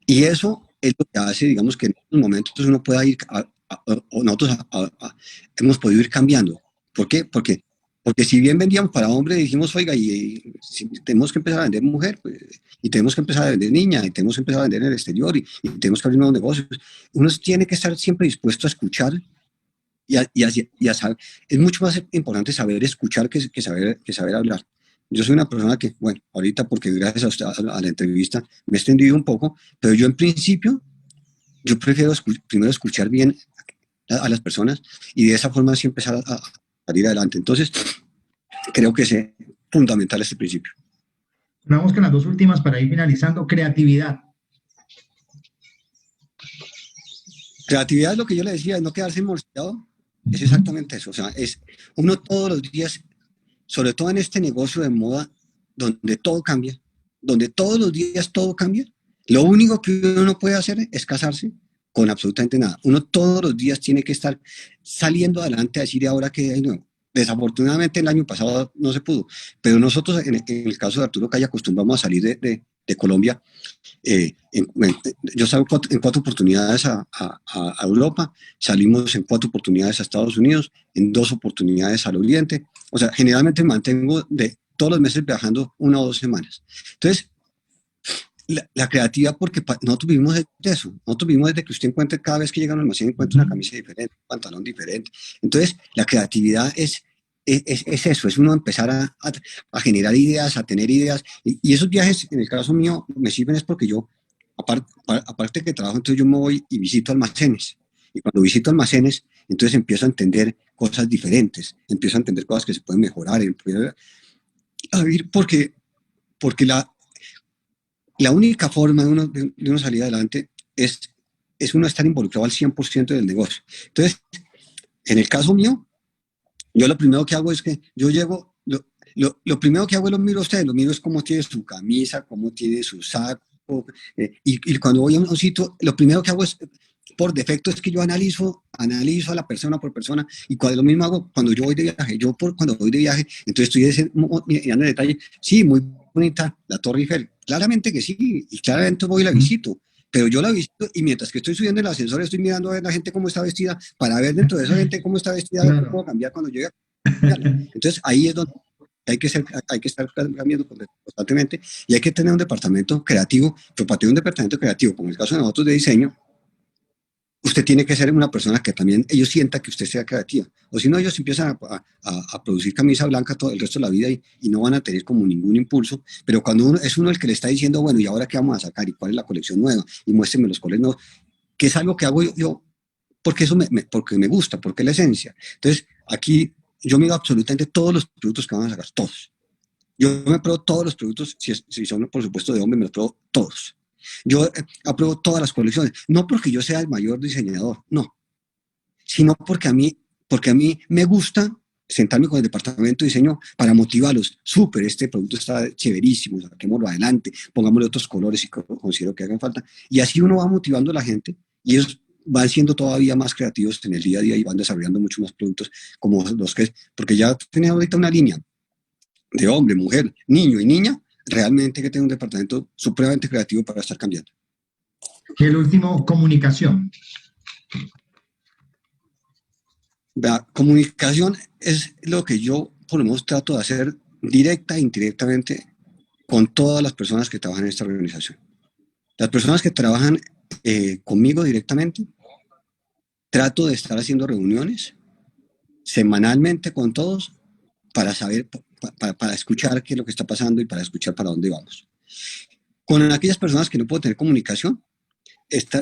Y eso es lo que hace, digamos, que en estos momentos uno pueda ir, o nosotros hemos podido ir cambiando. ¿Por qué? Porque si bien vendíamos para hombre, dijimos, oiga, y si tenemos que empezar a vender mujer, pues, y tenemos que empezar a vender niña, y tenemos que empezar a vender en el exterior, y tenemos que abrir nuevos negocios, uno tiene que estar siempre dispuesto a escuchar y a saber. Es mucho más importante saber escuchar que saber hablar. Yo soy una persona que, bueno, ahorita porque gracias a usted, a la entrevista, me he extendido un poco, pero yo en principio, yo prefiero primero escuchar bien a las personas, y de esa forma sí empezar a salir adelante. Entonces, creo que es fundamental este principio. Vamos con las dos últimas para ir finalizando. Creatividad. Creatividad es lo que yo le decía, es no quedarse morcillado, es exactamente eso. O sea, es uno todos los días, sobre todo en este negocio de moda, donde todo cambia, donde todos los días todo cambia, lo único que uno no puede hacer es casarse con absolutamente nada. Uno todos los días tiene que estar saliendo adelante a decir ahora qué hay nuevo. Desafortunadamente el año pasado no se pudo, pero nosotros en el caso de Arturo Calle acostumbramos a salir de Colombia. Yo salgo en 4 oportunidades a Europa, salimos en 4 oportunidades a Estados Unidos, en 2 oportunidades al Oriente. O sea, generalmente me mantengo todos los meses viajando 1 o 2 semanas. Entonces, la creatividad, porque nosotros vivimos de eso, nosotros vivimos desde que usted encuentre, cada vez que llega a un almacén encuentra una camisa diferente, un pantalón diferente. Entonces, la creatividad es eso, es uno empezar a generar ideas, a tener ideas, y esos viajes, en el caso mío, me sirven es porque yo, aparte que trabajo, entonces yo me voy y visito almacenes, y cuando visito almacenes, entonces empiezo a entender cosas diferentes, empiezo a entender cosas que se pueden mejorar, a ver, porque la única forma de uno salir adelante es uno estar involucrado al 100% del negocio. Entonces, En el caso mío, yo lo primero que hago es que yo llego, lo primero que hago es lo miro a ustedes, lo miro es cómo tiene su camisa, cómo tiene su saco, y cuando voy a un sitio, lo primero que hago es, por defecto, es que yo analizo a la persona por persona, y lo mismo hago cuando yo voy de viaje. Cuando voy de viaje, entonces estoy mirando el detalle. Sí, muy bonita la Torre Eiffel, claramente que sí, y claramente voy y la visito, pero yo la visito y mientras que estoy subiendo el ascensor estoy mirando a ver la gente cómo está vestida, para ver dentro de esa gente cómo está vestida, ver cómo puedo cambiar cuando llegue a cambiarla. Entonces ahí es donde hay que estar cambiando constantemente, y hay que tener un departamento creativo. Pero para tener un departamento creativo, como en el caso de nosotros de diseño, usted tiene que ser una persona que también ellos sientan que usted sea creativa, o si no ellos empiezan a producir camisa blanca todo el resto de la vida, y no van a tener como ningún impulso. Pero cuando es uno el que le está diciendo, bueno, ¿y ahora qué vamos a sacar? ¿Y cuál es la colección nueva? Y muéstrenme los colores nuevos, que es algo que hago yo porque eso porque me gusta, porque es la esencia. Entonces, aquí yo miro absolutamente todos los productos que van a sacar, todos. Yo me pruebo todos los productos, si son por supuesto de hombre, me los pruebo todos. Yo apruebo todas las colecciones, no porque yo sea el mayor diseñador, no, sino porque a mí me gusta sentarme con el departamento de diseño para motivarlos. Súper, este producto está chéverísimo, saquémoslo adelante, pongámosle otros colores y considero que hagan falta. Y así uno va motivando a la gente, y ellos van siendo todavía más creativos en el día a día y van desarrollando muchos más productos como los que es, porque ya tenemos ahorita una línea de hombre, mujer, niño y niña, realmente que tenga un departamento supremamente creativo para estar cambiando. Y el último, comunicación. La comunicación es lo que yo, por lo menos, trato de hacer directa e indirectamente con todas las personas que trabajan en esta organización. Las personas que trabajan conmigo directamente, trato de estar haciendo reuniones semanalmente con todos para saber, para escuchar qué es lo que está pasando y para escuchar para dónde vamos. Con aquellas personas que no puedo tener comunicación,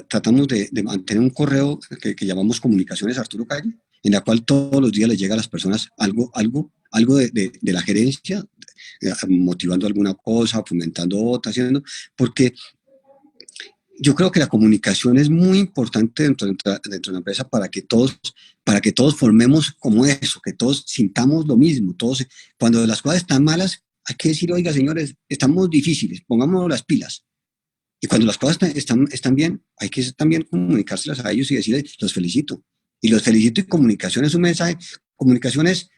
tratamos de mantener un correo que llamamos Comunicaciones Arturo Calle, en la cual todos los días les llega a las personas algo de la gerencia, motivando alguna cosa, fomentando otra, haciendo, porque yo creo que la comunicación es muy importante dentro de una empresa para que todos formemos como eso, que todos sintamos lo mismo. Cuando las cosas están malas, hay que decir, oiga, señores, estamos difíciles, pongamos las pilas. Y cuando las cosas están bien, hay que también comunicárselas a ellos y decirles, los felicito. Y los felicito, y comunicación es un mensaje. Comunicación es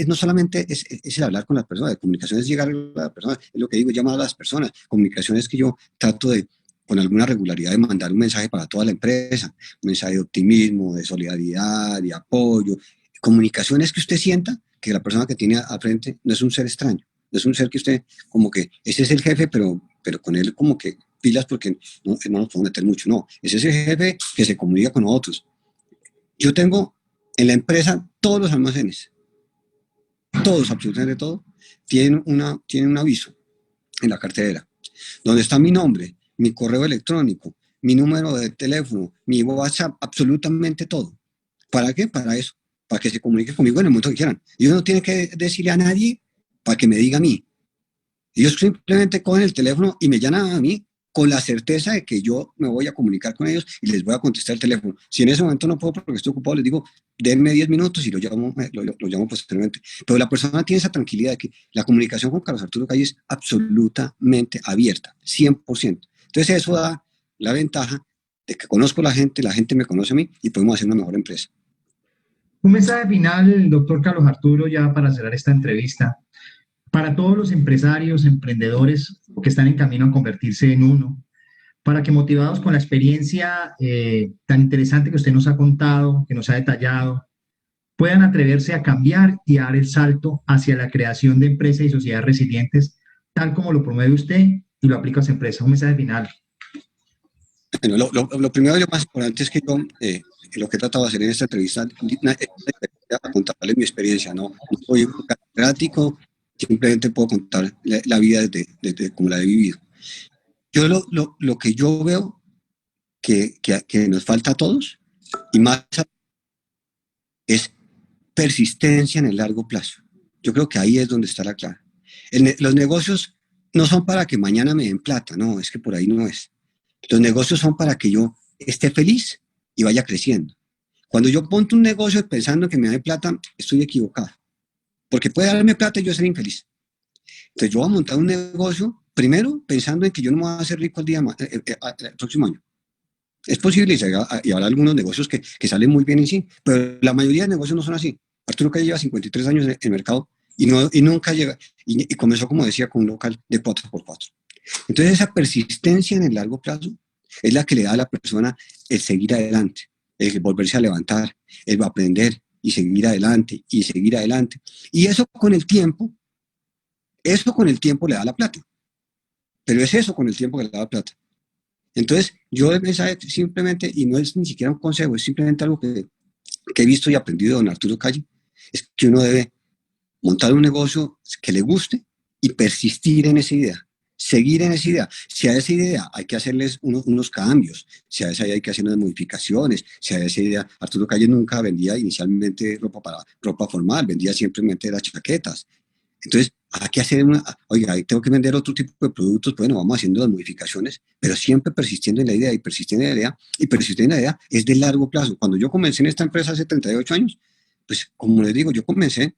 no solamente es el hablar con las personas, comunicación es llegar a las personas, es lo que digo, llamar a las personas. Comunicación es que yo trato de, con alguna regularidad, de mandar un mensaje para toda la empresa, un mensaje de optimismo, de solidaridad, de apoyo. Comunicación es que usted sienta que la persona que tiene al frente no es un ser extraño, no es un ser que usted, como que ese es el jefe, pero con él como que pilas porque no nos podemos meter mucho, no, ese es el jefe que se comunica con nosotros. Yo tengo en la empresa todos los almacenes, todos, absolutamente todo, tienen un aviso en la cartera, donde está mi nombre, mi correo electrónico, mi número de teléfono, mi WhatsApp, absolutamente todo. ¿Para qué? Para eso, para que se comunique conmigo en el momento que quieran. Ellos no tienen que decirle a nadie para que me diga a mí. Ellos simplemente cogen el teléfono y me llaman a mí con la certeza de que yo me voy a comunicar con ellos y les voy a contestar el teléfono. Si en ese momento no puedo porque estoy ocupado, les digo, denme 10 minutos y lo llamo posteriormente. Pero la persona tiene esa tranquilidad de que la comunicación con Carlos Arturo Calle es absolutamente abierta, 100%. Entonces eso da la ventaja de que conozco a la gente me conoce a mí y podemos hacer una mejor empresa. Un mensaje final, doctor Carlos Arturo, ya para cerrar esta entrevista. Para todos los empresarios, emprendedores que están en camino a convertirse en uno, para que motivados con la experiencia tan interesante que usted nos ha contado, que nos ha detallado, puedan atreverse a cambiar y a dar el salto hacia la creación de empresas y sociedades resilientes, tal como lo promueve usted y lo aplica a su empresa. Un mensaje final. Bueno, lo primero y lo más importante es que yo, lo que he tratado de hacer en esta entrevista, a contarles mi experiencia, no soy un catedrático, simplemente puedo contar la vida desde como la he vivido. Yo lo que yo veo que nos falta a todos, y más, es persistencia en el largo plazo. Yo creo que ahí es donde está la clave. Los negocios no son para que mañana me den plata, no, es que por ahí no es. Los negocios son para que yo esté feliz y vaya creciendo. Cuando yo monto un negocio pensando que me da plata, estoy equivocado. Porque puede darme plata y yo ser infeliz. Entonces yo voy a montar un negocio, primero pensando en que yo no me voy a hacer rico el próximo año. Es posible y habrá algunos negocios que salen muy bien en sí, pero la mayoría de negocios no son así. Arturo Calle lleva 53 años en el mercado y nunca llega, y comenzó, como decía, con un local de 4x4. Entonces esa persistencia en el largo plazo es la que le da a la persona el seguir adelante, el volverse a levantar, el aprender y seguir adelante y seguir adelante. Y eso con el tiempo le da la plata. Pero es eso con el tiempo que le da la plata. Entonces, yo simplemente, y no es ni siquiera un consejo, es simplemente algo que he visto y aprendido de don Arturo Calle, es que uno debe montar un negocio que le guste y persistir en esa idea, seguir en esa idea. Si a esa idea hay que hacerles unos cambios, si a esa idea hay que hacer unas modificaciones, si a esa idea, Arturo Calle nunca vendía inicialmente ropa formal, vendía simplemente las chaquetas. Entonces, hay que hacer oiga, tengo que vender otro tipo de productos, bueno, vamos haciendo las modificaciones, pero siempre persistiendo en la idea y persistiendo en la idea, y persistiendo en la idea es de largo plazo. Cuando yo comencé en esta empresa hace 38 años, pues como les digo, yo comencé,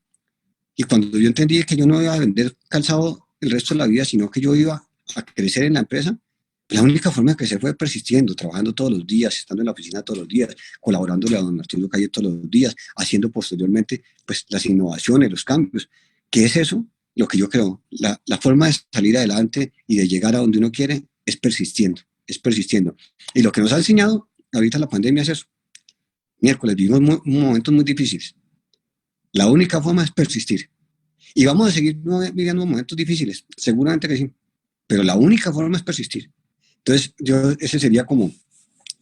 y cuando yo entendí que yo no iba a vender calzado el resto de la vida, sino que yo iba a crecer en la empresa, la única forma de crecer fue persistiendo, trabajando todos los días, estando en la oficina todos los días, colaborándole a don Arturo Calle todos los días, haciendo posteriormente pues, las innovaciones, los cambios. ¿Qué es eso? Lo que yo creo, la forma de salir adelante y de llegar a donde uno quiere es persistiendo, es persistiendo. Y lo que nos ha enseñado ahorita la pandemia es eso. Miércoles vivimos momentos muy difíciles. La única forma es persistir. Y vamos a seguir viviendo momentos difíciles, seguramente que sí, pero la única forma es persistir. Entonces, ese sería como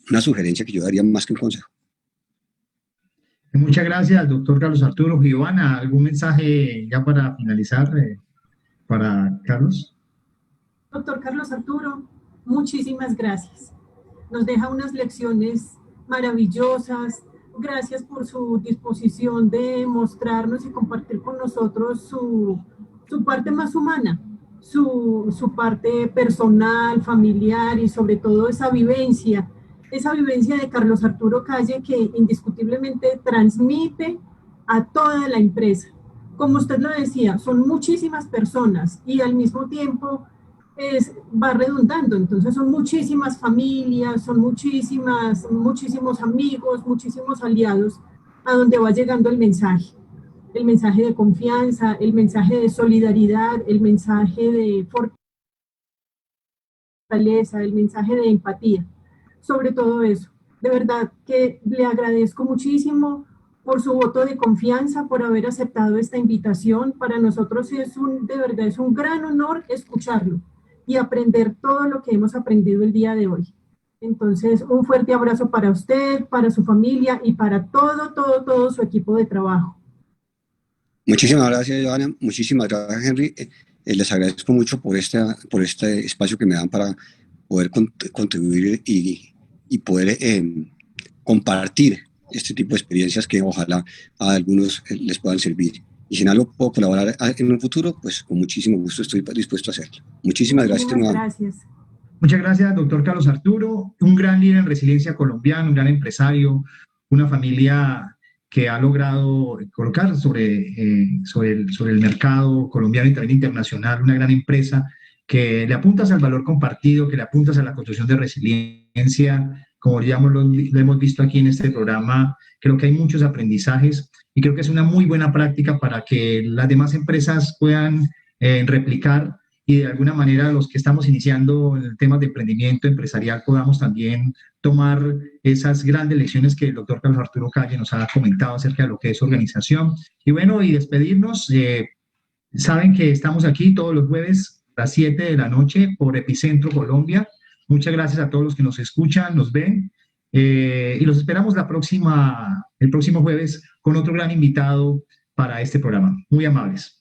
una sugerencia que yo daría más que un consejo. Muchas gracias, doctor Carlos Arturo. Giovanna, ¿algún mensaje ya para finalizar para Carlos? Doctor Carlos Arturo, muchísimas gracias. Nos deja unas lecciones maravillosas. Gracias por su disposición de mostrarnos y compartir con nosotros su parte más humana, su parte personal, familiar y sobre todo esa vivencia de Carlos Arturo Calle que indiscutiblemente transmite a toda la empresa. Como usted lo decía, son muchísimas personas y al mismo tiempo va redundando, entonces son muchísimas familias, son muchísimos amigos, muchísimos aliados a donde va llegando el mensaje de confianza, el mensaje de solidaridad, el mensaje de fortaleza, el mensaje de empatía, sobre todo eso. De verdad que le agradezco muchísimo por su voto de confianza, por haber aceptado esta invitación. Para nosotros de verdad es un gran honor escucharlo y aprender todo lo que hemos aprendido el día de hoy. Entonces, un fuerte abrazo para usted, para su familia y para todo su equipo de trabajo. Muchísimas gracias, Joana. Muchísimas gracias, Henry. Les agradezco mucho por este espacio que me dan para poder contribuir y poder compartir este tipo de experiencias que ojalá a algunos les puedan servir. Y si en algo puedo colaborar en un futuro, pues con muchísimo gusto estoy dispuesto a hacerlo. Muchísimas gracias. Gracias. Muchas gracias, doctor Carlos Arturo, un gran líder en resiliencia colombiana, un gran empresario, una familia que ha logrado colocar sobre el mercado colombiano y también internacional una gran empresa que le apuntas al valor compartido, que le apuntas a la construcción de resiliencia. Como ya lo hemos visto aquí en este programa, creo que hay muchos aprendizajes y creo que es una muy buena práctica para que las demás empresas puedan replicar y de alguna manera los que estamos iniciando en temas de emprendimiento empresarial podamos también tomar esas grandes lecciones que el doctor Carlos Arturo Calle nos ha comentado acerca de lo que es organización. Y bueno, y despedirnos, saben que estamos aquí todos los jueves a las 7 de la noche por Epicentro Colombia. Muchas gracias a todos los que nos escuchan, nos ven, y los esperamos el próximo jueves con otro gran invitado para este programa. Muy amables.